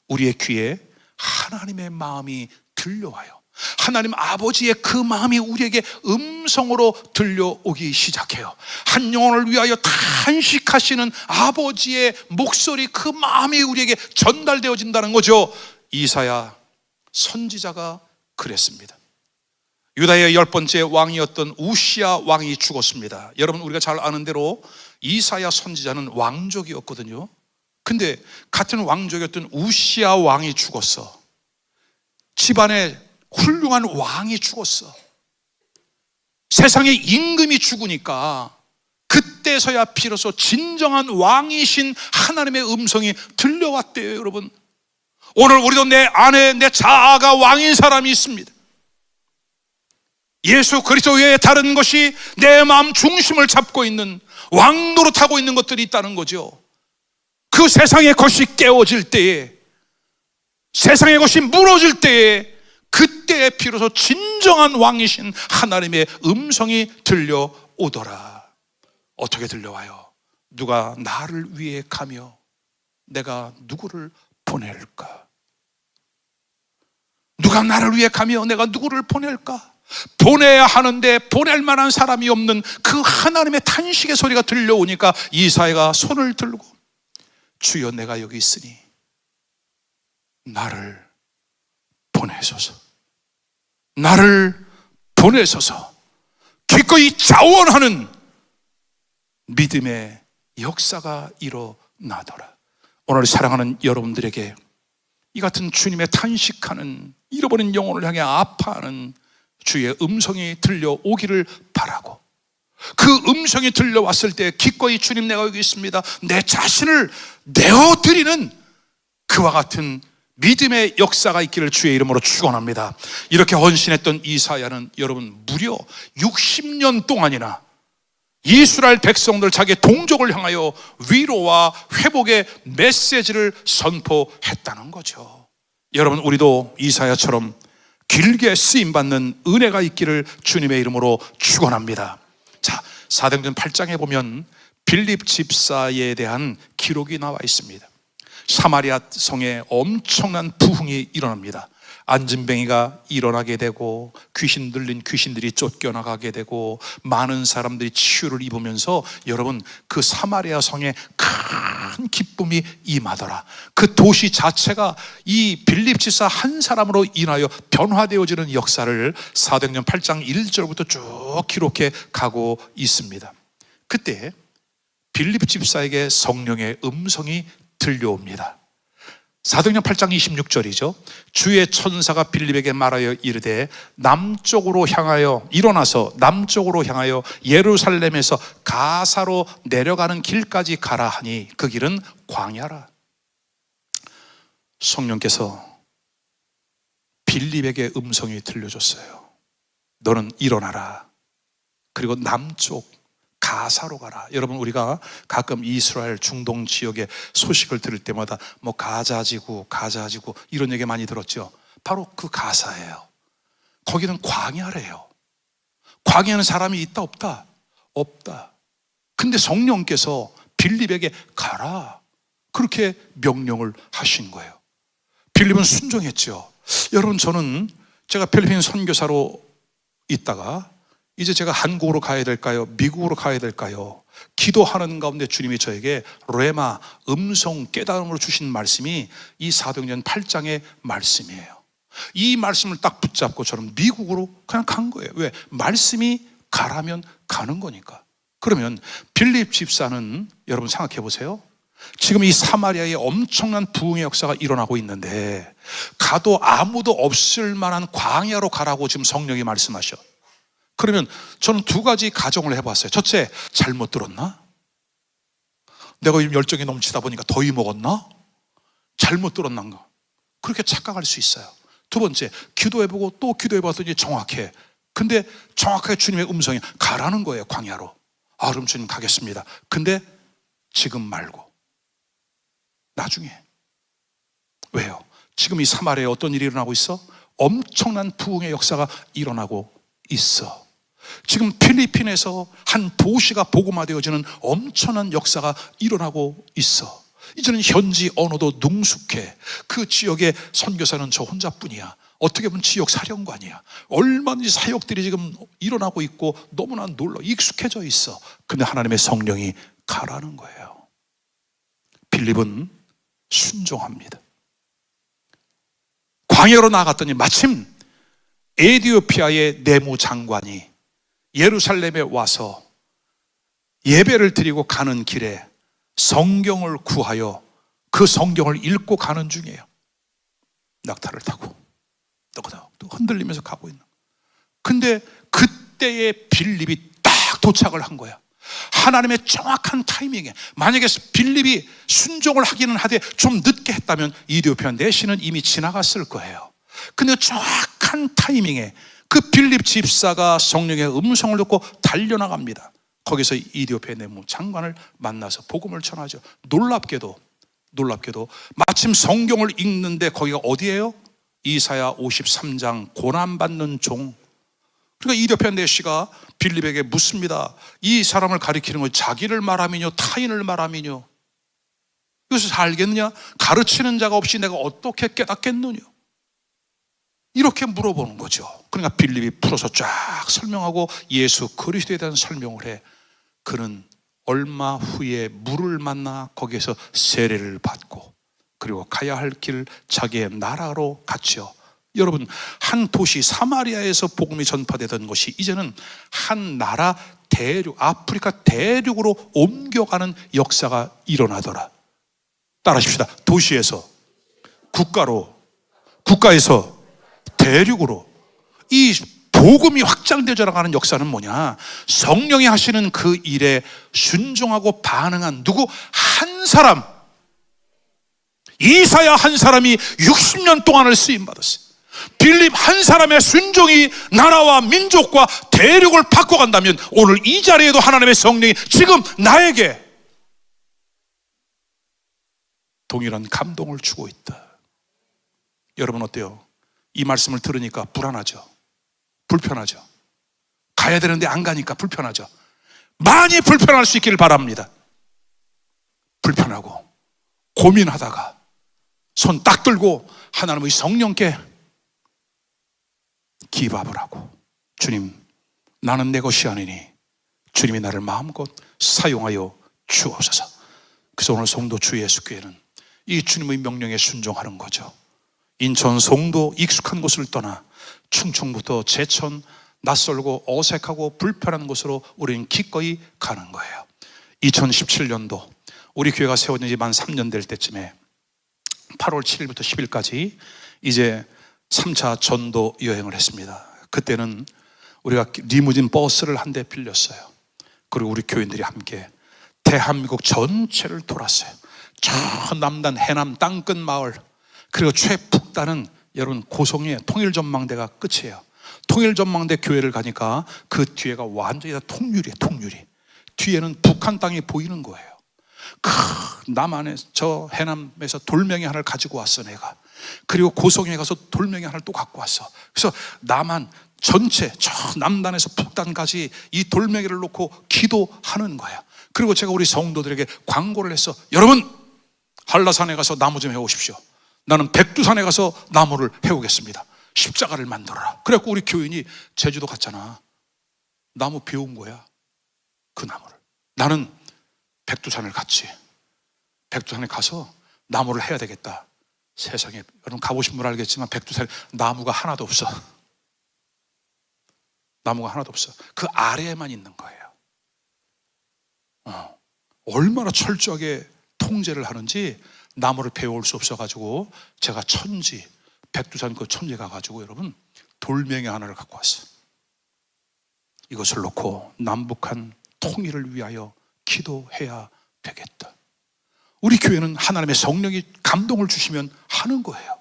우리의 귀에 하나님의 마음이 들려와요. 하나님 아버지의 그 마음이 우리에게 음성으로 들려오기 시작해요. 한 영혼을 위하여 탄식하시는 아버지의 목소리, 그 마음이 우리에게 전달되어진다는 거죠. 이사야 선지자가 그랬습니다. 유다의 10번째 왕이었던 우시야 왕이 죽었습니다. 여러분, 우리가 잘 아는 대로 이사야 선지자는 왕족이었거든요. 근데 같은 왕족이었던 우시야 왕이 죽었어. 집안에 훌륭한 왕이 죽었어. 세상의 임금이 죽으니까 그때서야 비로소 진정한 왕이신 하나님의 음성이 들려왔대요. 여러분, 오늘 우리도 내 안에 내 자아가 왕인 사람이 있습니다. 예수 그리스도 외에 다른 것이 내 마음 중심을 잡고 있는, 왕노릇하고 있는 것들이 있다는 거죠. 그 세상의 것이 깨어질 때에, 세상의 것이 무너질 때에, 그때에 비로소 진정한 왕이신 하나님의 음성이 들려오더라. 어떻게 들려와요? 누가 나를 위해 가며 내가 누구를 보낼까? 누가 나를 위해 가며 내가 누구를 보낼까? 보내야 하는데 보낼 만한 사람이 없는 그 하나님의 탄식의 소리가 들려오니까 이사야가 손을 들고, 주여 내가 여기 있으니 나를 보내소서, 나를 보내소서, 기꺼이 자원하는 믿음의 역사가 일어나더라. 오늘 사랑하는 여러분들에게 이 같은 주님의 탄식하는, 잃어버린 영혼을 향해 아파하는 주의 음성이 들려오기를 바라고, 그 음성이 들려왔을 때 기꺼이 주님 내가 여기 있습니다, 내 자신을 내어드리는 그와 같은 믿음의 역사가 있기를 주의 이름으로 축원합니다. 이렇게 헌신했던 이사야는 여러분 무려 60년 동안이나 이스라엘 백성들, 자기의 동족을 향하여 위로와 회복의 메시지를 선포했다는 거죠. 여러분, 우리도 이사야처럼 길게 쓰임받는 은혜가 있기를 주님의 이름으로 축원합니다. 자, 사도행전 8장에 보면 빌립 집사에 대한 기록이 나와 있습니다. 사마리아 성에 엄청난 부흥이 일어납니다. 안진뱅이가 일어나게 되고 귀신 들린 귀신들이 쫓겨나가게 되고 많은 사람들이 치유를 입으면서 여러분 그 사마리아 성에 큰 기쁨이 임하더라. 그 도시 자체가 이 빌립 집사 한 사람으로 인하여 변화되어지는 역사를 사도행전 8장 1절부터 쭉 기록해 가고 있습니다. 그때 빌립 집사에게 성령의 음성이 들려옵니다. 사도행전 8장 26절이죠. 주의 천사가 빌립에게 말하여 이르되 남쪽으로 향하여 일어나서 남쪽으로 향하여 예루살렘에서 가사로 내려가는 길까지 가라 하니 그 길은 광야라. 성령께서 빌립에게 음성이 들려줬어요. 너는 일어나라. 그리고 남쪽 가사로 가라. 여러분 우리가 가끔 이스라엘 중동 지역의 소식을 들을 때마다 뭐 가자지구 이런 얘기 많이 들었죠. 바로 그 가사예요. 거기는 광야래요. 광야는 사람이 있다 없다? 없다. 근데 성령께서 빌립에게 가라 그렇게 명령을 하신 거예요. 빌립은 순종했죠. 여러분 저는 제가 필리핀 선교사로 있다가 이제 제가 한국으로 가야 될까요? 미국으로 가야 될까요? 기도하는 가운데 주님이 저에게 레마, 음성, 깨달음으로 주신 말씀이 이 사도행전 8장의 말씀이에요. 이 말씀을 딱 붙잡고 저는 미국으로 그냥 간 거예요. 왜? 말씀이 가라면 가는 거니까. 그러면 빌립 집사는 여러분 생각해 보세요. 지금 이 사마리아에 엄청난 부흥의 역사가 일어나고 있는데 가도 아무도 없을 만한 광야로 가라고 지금 성령이 말씀하셔. 그러면 저는 두 가지 가정을 해봤어요. 첫째, 잘못 들었나? 내가 열정이 넘치다 보니까 더위 먹었나? 잘못 들었는가? 그렇게 착각할 수 있어요. 두 번째, 기도해보고 또 기도해봤더니 정확해. 근데 정확하게 주님의 음성이 가라는 거예요, 광야로. 아, 그럼 주님 가겠습니다. 근데 지금 말고 나중에. 왜요? 지금 이 사마리아에 어떤 일이 일어나고 있어? 엄청난 부흥의 역사가 일어나고 있어. 지금 필리핀에서 한 도시가 복음화되어지는 엄청난 역사가 일어나고 있어. 이제는 현지 언어도 능숙해. 그 지역의 선교사는 저 혼자뿐이야. 어떻게 보면 지역 사령관이야. 얼마든지 사역들이 지금 일어나고 있고 너무나 놀라 익숙해져 있어. 근데 하나님의 성령이 가라는 거예요. 빌립은 순종합니다. 광야로 나갔더니 마침 에티오피아의 내무장관이 예루살렘에 와서 예배를 드리고 가는 길에 성경을 구하여 그 성경을 읽고 가는 중이에요. 낙타를 타고 또 흔들리면서 가고 있는. 근데 그때의 빌립이 딱 도착을 한 거야. 하나님의 정확한 타이밍에. 만약에 빌립이 순종을 하기는 하되 좀 늦게 했다면 이디오피아 내시는 이미 지나갔을 거예요. 근데 정확한 타이밍에 그 빌립 집사가 성령의 음성을 듣고 달려나갑니다. 거기서 이디오피아 내무 장관을 만나서 복음을 전하죠. 놀랍게도 마침 성경을 읽는데 거기가 어디예요? 이사야 53장 고난받는 종. 그러니까 이디오피아 내시가 빌립에게 묻습니다. 이 사람을 가리키는 건 자기를 말함이뇨 타인을 말함이뇨? 이것을 잘 알겠느냐? 가르치는 자가 없이 내가 어떻게 깨닫겠느냐? 이렇게 물어보는 거죠. 그러니까 빌립이 풀어서 쫙 설명하고 예수 그리스도에 대한 설명을 해. 그는 얼마 후에 물을 만나 거기에서 세례를 받고 그리고 가야 할 길 자기의 나라로 갔죠. 여러분, 한 도시 사마리아에서 복음이 전파되던 것이 이제는 한 나라 대륙, 아프리카 대륙으로 옮겨가는 역사가 일어나더라. 따라하십시다. 도시에서 국가로, 국가에서 대륙으로. 이 복음이 확장되어 나가는 역사는 뭐냐? 성령이 하시는 그 일에 순종하고 반응한 누구? 한 사람, 이사야 한 사람이 60년 동안을 쓰임받았어요. 빌립 한 사람의 순종이 나라와 민족과 대륙을 바꿔간다면 오늘 이 자리에도 하나님의 성령이 지금 나에게 동일한 감동을 주고 있다. 여러분 어때요? 이 말씀을 들으니까 불안하죠? 불편하죠? 가야 되는데 안 가니까 불편하죠? 많이 불편할 수 있기를 바랍니다. 불편하고 고민하다가 손 딱 들고 하나님의 성령께 기밥을 하고, 주님, 나는 내 것이 아니니 주님이 나를 마음껏 사용하여 주옵소서. 그래서 오늘 성도 주 예수교회는 이 주님의 명령에 순종하는 거죠. 인천 송도 익숙한 곳을 떠나 충청부터 제천, 낯설고 어색하고 불편한 곳으로 우리는 기꺼이 가는 거예요. 2017년도 우리 교회가 세워진 지 만 3년 될 때쯤에 8월 7일부터 10일까지 이제 3차 전도 여행을 했습니다. 그때는 우리가 리무진 버스를 한 대 빌렸어요. 그리고 우리 교인들이 함께 대한민국 전체를 돌았어요. 저 남단 해남 땅끝 마을, 그리고 최북단은 여러분 고성의 통일전망대가 끝이에요. 통일전망대 교회를 가니까 그 뒤에가 완전히 다 통유리예요. 통유리. 뒤에는 북한 땅이 보이는 거예요. 남한에 저 해남에서 돌멩이 하나를 가지고 왔어 내가. 그리고 고성에 가서 돌멩이 하나를 또 갖고 왔어. 그래서 남한 전체 저 남단에서 북단까지 이 돌멩이를 놓고 기도하는 거예요. 그리고 제가 우리 성도들에게 광고를 했어. 여러분, 한라산에 가서 나무 좀 해오십시오. 나는 백두산에 가서 나무를 해오겠습니다. 십자가를 만들어라. 그래갖고 우리 교인이 제주도 갔잖아. 나무 비운 거야, 그 나무를. 나는 백두산을 갔지. 백두산에 가서 나무를 해야 되겠다. 세상에, 여러분 가보신 분 알겠지만 백두산에 나무가 하나도 없어. 나무가 하나도 없어. 그 아래에만 있는 거예요. 얼마나 철저하게 통제를 하는지 나무를 배울 수 없어가지고 제가 천지, 백두산 그 천지 가가지고 여러분 돌멩이 하나를 갖고 왔어요. 이것을 놓고 남북한 통일을 위하여 기도해야 되겠다. 우리 교회는 하나님의 성령이 감동을 주시면 하는 거예요.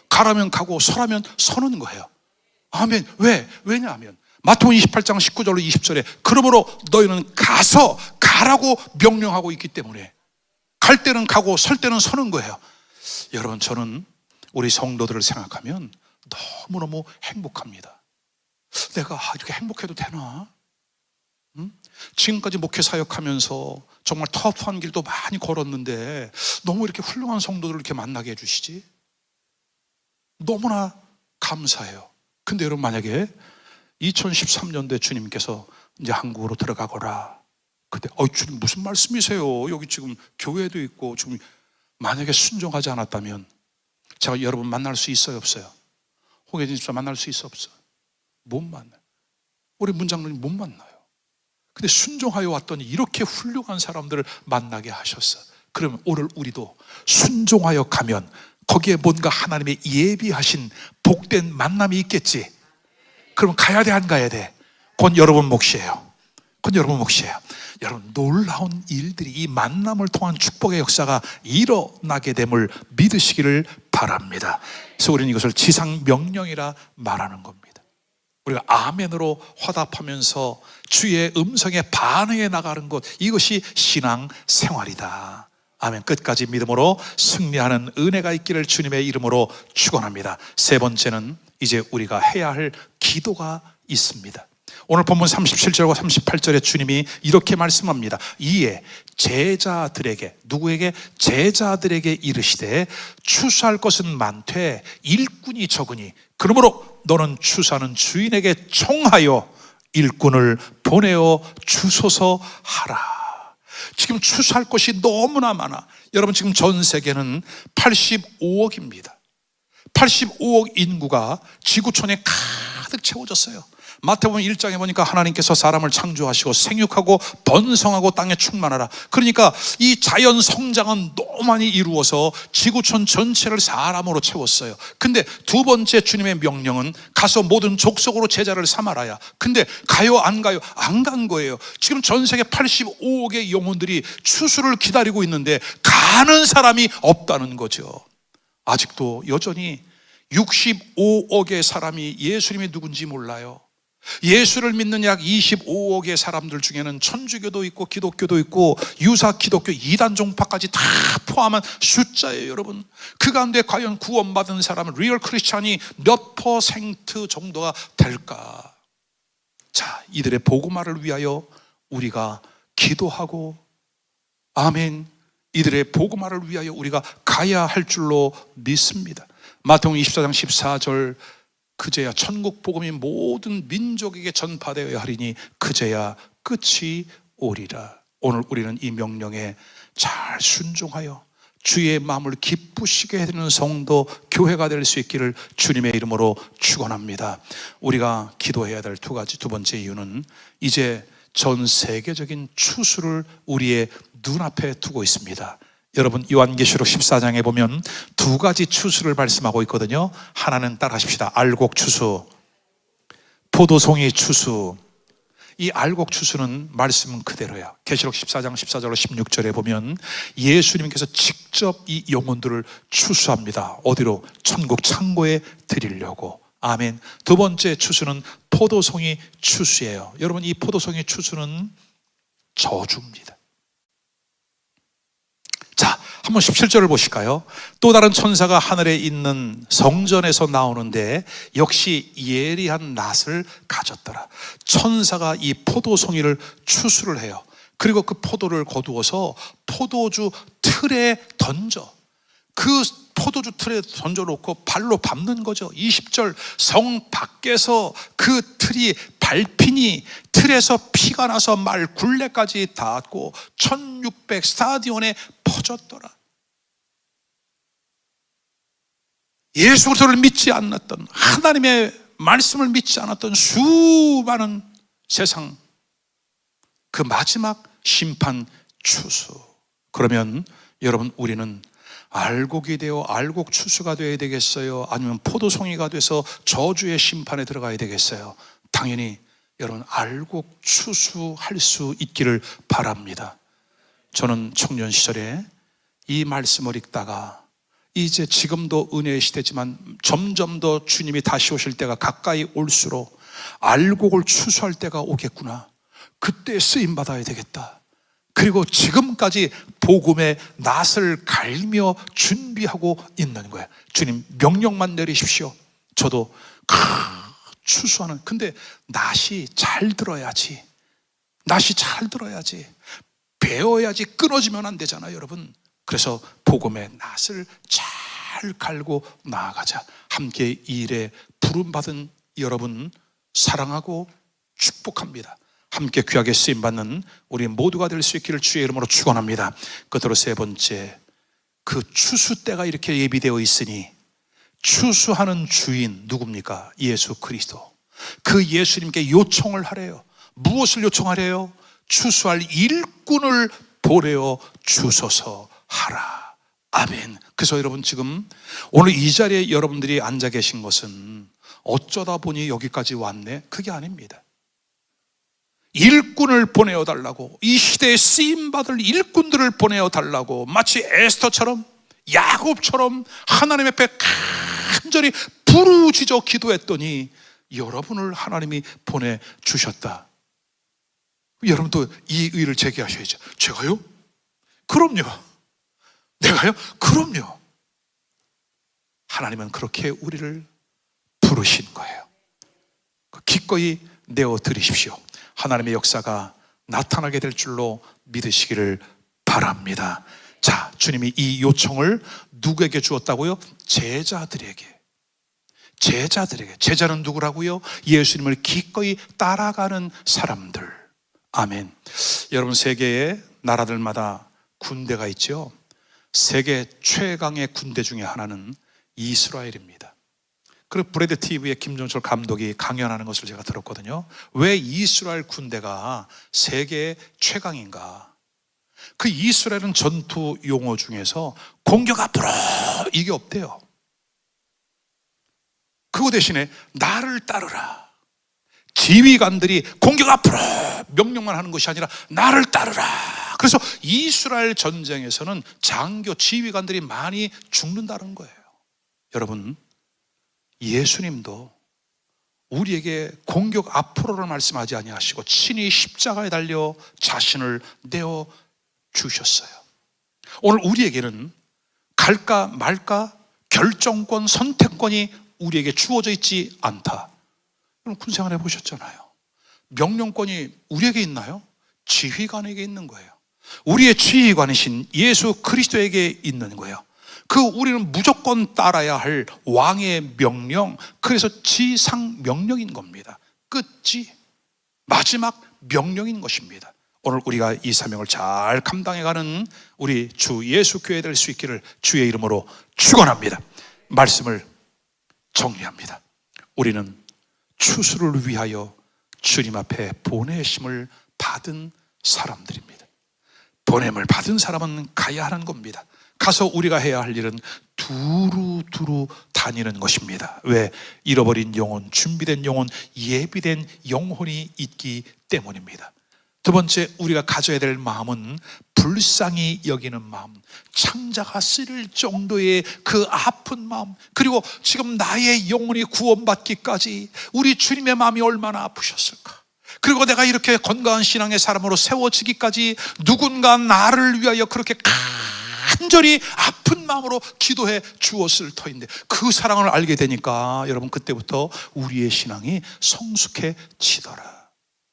가라면 가고 서라면 서는 거예요. 아멘. 왜냐하면 마태복음 28장 19절로 20절에 그러므로 너희는 가라고 명령하고 있기 때문에 갈 때는 가고 설 때는 서는 거예요. 여러분, 저는 우리 성도들을 생각하면 너무너무 행복합니다. 내가 이렇게 행복해도 되나? 지금까지 목회 사역하면서 정말 터프한 길도 많이 걸었는데 너무 이렇게 훌륭한 성도들을 이렇게 만나게 해주시지? 너무나 감사해요. 근데 여러분, 만약에 2013년도에 주님께서 이제 한국으로 들어가거라. 그때 주님 무슨 말씀이세요? 여기 지금 교회도 있고 지금 만약에 순종하지 않았다면 제가 여러분 만날 수 있어요, 없어요? 홍혜진 집사 만날 수 있어, 없어요? 못 만나요. 우리 문장로님 못 만나요. 근데 순종하여 왔더니 이렇게 훌륭한 사람들을 만나게 하셨어. 그러면 오늘 우리도 순종하여 가면 거기에 뭔가 하나님의 예비하신 복된 만남이 있겠지. 그럼 가야 돼, 안 가야 돼? 그건 여러분 몫이에요. 그건 여러분 몫이에요. 여러분, 놀라운 일들이 이 만남을 통한 축복의 역사가 일어나게 됨을 믿으시기를 바랍니다. 그래서 우리는 이것을 지상 명령이라 말하는 겁니다. 우리가 아멘으로 화답하면서 주의 음성에 반응해 나가는 것, 이것이 신앙 생활이다. 아멘. 끝까지 믿음으로 승리하는 은혜가 있기를 주님의 이름으로 축원합니다. 세 번째는 이제 우리가 해야 할 기도가 있습니다. 오늘 본문 37절과 38절에 주님이 이렇게 말씀합니다. 이에 제자들에게, 누구에게? 제자들에게 이르시되 추수할 것은 많되 일꾼이 적으니 그러므로 너는 추수하는 주인에게 청하여 일꾼을 보내어 주소서 하라. 지금 추수할 것이 너무나 많아. 여러분, 지금 전 세계는 85억입니다 85억 인구가 지구촌에 가득 채워졌어요. 마태복음 1장에 보니까 하나님께서 사람을 창조하시고 생육하고 번성하고 땅에 충만하라. 그러니까 이 자연 성장은 너무 많이 이루어서 지구촌 전체를 사람으로 채웠어요. 근데 두 번째 주님의 명령은 가서 모든 족속으로 제자를 삼아라야. 근데 가요, 안 가요? 안 간 거예요. 지금 전 세계 85억의 영혼들이 추수를 기다리고 있는데 가는 사람이 없다는 거죠. 아직도 여전히 65억의 사람이 예수님이 누군지 몰라요. 예수를 믿는 약 25억의 사람들 중에는 천주교도 있고 기독교도 있고 유사 기독교 이단 종파까지 다 포함한 숫자예요. 여러분, 그 가운데 과연 구원받은 사람은 리얼 크리스찬이 몇 퍼센트 정도가 될까? 자, 이들의 복음화를 위하여 우리가 기도하고, 아멘, 이들의 복음화를 위하여 우리가 가야 할 줄로 믿습니다. 마태복음 24장 14절 그제야 천국 복음이 모든 민족에게 전파되어야 하리니 그제야 끝이 오리라. 오늘 우리는 이 명령에 잘 순종하여 주의 마음을 기쁘시게 해드리는 성도, 교회가 될 수 있기를 주님의 이름으로 축원합니다. 우리가 기도해야 될 두 번째 이유는 이제 전 세계적인 추수를 우리의 눈앞에 두고 있습니다. 여러분, 요한계시록 14장에 보면 두 가지 추수를 말씀하고 있거든요. 하나는 따라하십시다. 알곡 추수, 포도송이 추수. 이 알곡 추수는 말씀 그대로야. 계시록 14장 14절로 16절에 보면 예수님께서 직접 이 영혼들을 추수합니다. 어디로? 천국 창고에 드리려고. 아멘. 두 번째 추수는 포도송이 추수예요. 여러분, 이 포도송이 추수는 저주입니다. 자, 한번 17절을 보실까요? 또 다른 천사가 하늘에 있는 성전에서 나오는데 역시 예리한 낫을 가졌더라. 천사가 이 포도송이를 추수를 해요. 그리고 그 포도를 거두어서 포도주 틀에 던져. 그 포도주 틀에 던져놓고 발로 밟는 거죠. 20절, 성 밖에서 그 틀이 밟히니 틀에서 피가 나서 말 굴레까지 닿았고 1600 스타디온에 퍼졌더라. 예수 그리스도를 믿지 않았던, 하나님의 말씀을 믿지 않았던 수많은 세상 그 마지막 심판 추수. 그러면 여러분, 우리는 알곡이 되어 알곡 추수가 되어야 되겠어요? 아니면 포도송이가 돼서 저주의 심판에 들어가야 되겠어요? 당연히 여러분, 알곡 추수할 수 있기를 바랍니다. 저는 청년 시절에 이 말씀을 읽다가 이제 지금도 은혜의 시대지만 점점 더 주님이 다시 오실 때가 가까이 올수록 알곡을 추수할 때가 오겠구나. 그때 쓰임 받아야 되겠다. 그리고 지금까지 복음의 낫을 갈며 준비하고 있는 거예요. 주님 명령만 내리십시오. 저도 추수하는. 근데 낫이 잘 들어야지. 낫이 잘 들어야지. 배워야지. 끊어지면 안 되잖아요, 여러분. 그래서 복음의 낫을 잘 갈고 나아가자. 함께 이 일에 부름받은 여러분 사랑하고 축복합니다. 함께 귀하게 쓰임받는 우리 모두가 될 수 있기를 주의 이름으로 축원합니다. 끝으로 세 번째, 그 추수 때가 이렇게 예비되어 있으니 추수하는 주인 누굽니까? 예수 그리스도. 그 예수님께 요청을 하래요. 무엇을 요청하래요? 추수할 일꾼을 보내어 주소서 하라. 아멘. 그래서 여러분, 지금 오늘 이 자리에 여러분들이 앉아 계신 것은 어쩌다 보니 여기까지 왔네? 그게 아닙니다. 일꾼을 보내어 달라고, 이 시대에 쓰임받을 일꾼들을 보내어 달라고, 마치 에스더처럼, 야곱처럼 하나님 앞에 간절히 부르짖어 기도했더니 여러분을 하나님이 보내주셨다. 여러분도 이 의를 제기하셔야죠. 제가요? 그럼요. 내가요? 그럼요. 하나님은 그렇게 우리를 부르신 거예요. 기꺼이 내어드리십시오. 하나님의 역사가 나타나게 될 줄로 믿으시기를 바랍니다. 자, 주님이 이 요청을 누구에게 주었다고요? 제자들에게. 제자는 누구라고요? 예수님을 기꺼이 따라가는 사람들. 아멘. 여러분, 세계의 나라들마다 군대가 있죠. 세계 최강의 군대 중에 하나는 이스라엘입니다. 그리고 브래드 TV의 김종철 감독이 강연하는 것을 제가 들었거든요. 왜 이스라엘 군대가 세계 최강인가? 그 이스라엘은 전투 용어 중에서 공격 앞으로 이게 없대요. 그거 대신에 나를 따르라. 지휘관들이 공격 앞으로 명령만 하는 것이 아니라 나를 따르라. 그래서 이스라엘 전쟁에서는 장교 지휘관들이 많이 죽는다는 거예요. 여러분, 예수님도 우리에게 공격 앞으로를 말씀하지 아니하시고 친히 십자가에 달려 자신을 내어 주셨어요. 오늘 우리에게는 갈까 말까 결정권, 선택권이 우리에게 주어져 있지 않다. 여러분, 군생활 해보셨잖아요. 명령권이 우리에게 있나요? 지휘관에게 있는 거예요. 우리의 지휘관이신 예수 그리스도에게 있는 거예요. 우리는 무조건 따라야 할 왕의 명령, 그래서 지상 명령인 겁니다. 끝이 마지막 명령인 것입니다. 오늘 우리가 이 사명을 잘 감당해가는 우리 주 예수 교회 될 수 있기를 주의 이름으로 축원합니다. 말씀을 정리합니다. 우리는 추수를 위하여 주님 앞에 보내심을 받은 사람들입니다. 보냄을 받은 사람은 가야 하는 겁니다. 가서 우리가 해야 할 일은 두루두루 다니는 것입니다. 왜? 잃어버린 영혼, 준비된 영혼, 예비된 영혼이 있기 때문입니다. 두 번째, 우리가 가져야 될 마음은 불쌍히 여기는 마음, 창자가 쓰릴 정도의 그 아픈 마음, 그리고 지금 나의 영혼이 구원받기까지 우리 주님의 마음이 얼마나 아프셨을까. 그리고 내가 이렇게 건강한 신앙의 사람으로 세워지기까지 누군가 나를 위하여 그렇게 간절히 아픈 마음으로 기도해 주었을 터인데, 그 사랑을 알게 되니까 여러분, 그때부터 우리의 신앙이 성숙해지더라.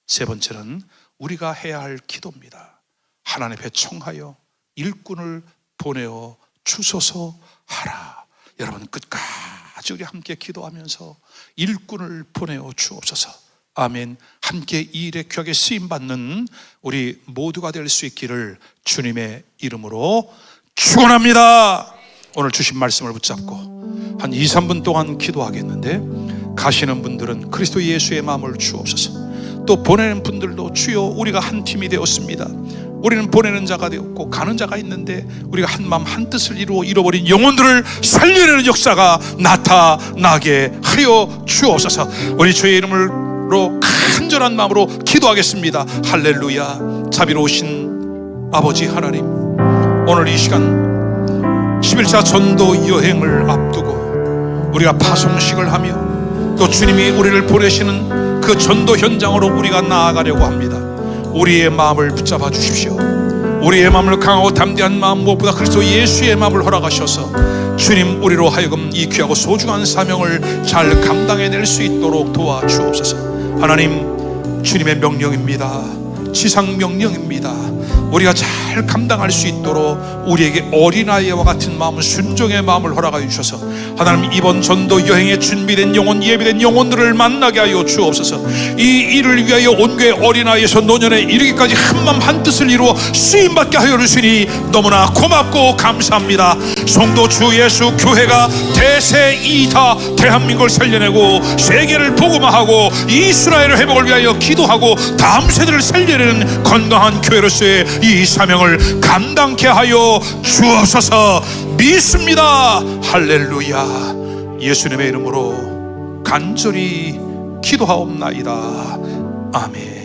세 번째는 우리가 해야 할 기도입니다. 하나님 앞에 청하여 일꾼을 보내어 주소서 하라. 여러분, 끝까지 우리 함께 기도하면서 일꾼을 보내어 주옵소서. 아멘. 함께 이 일에 귀하게 쓰임받는 우리 모두가 될 수 있기를 주님의 이름으로 축원합니다. 오늘 주신 말씀을 붙잡고 한 2-3분 동안 기도하겠는데, 가시는 분들은 그리스도 예수의 마음을 주옵소서. 또 보내는 분들도 주여, 우리가 한 팀이 되었습니다. 우리는 보내는 자가 되었고 가는 자가 있는데, 우리가 한 마음 한 뜻을 이루어 잃어버린 영혼들을 살려내는 역사가 나타나게 하여 주옵소서. 우리 주의 이름으로 간절한 마음으로 기도하겠습니다. 할렐루야. 자비로우신 아버지 하나님, 오늘 이 시간 11차 전도 여행을 앞두고 우리가 파송식을 하며 또 주님이 우리를 보내시는 그 전도 현장으로 우리가 나아가려고 합니다. 우리의 마음을 붙잡아 주십시오. 우리의 마음을 강하고 담대한 마음, 무엇보다 그리스도 예수의 마음을 허락하셔서 주님, 우리로 하여금 이 귀하고 소중한 사명을 잘 감당해낼 수 있도록 도와주옵소서. 하나님, 주님의 명령입니다. 지상 명령입니다. 우리가 잘 감당할 수 있도록 우리에게 어린아이와 같은 마음, 순종의 마음을 허락하여 주셔서 하나님, 이번 전도 여행에 준비된 영혼, 예비된 영혼들을 만나게 하여 주옵소서. 이 일을 위하여 온 교회 어린아이에서 노년에 이르기까지 한마음 한뜻을 이루어 쓰임받게 하여 주시니 너무나 고맙고 감사합니다. 성도 주 예수 교회가 대세이다 대한민국을 살려내고 세계를 복음화하고 이스라엘의 회복을 위하여 기도하고 다음 세대를 살려내는 건강한 교회로서의 이 사명을 감당케 하여 주옵소서. 믿습니다. 할렐루야. 예수님의 이름으로 간절히 기도하옵나이다. 아멘.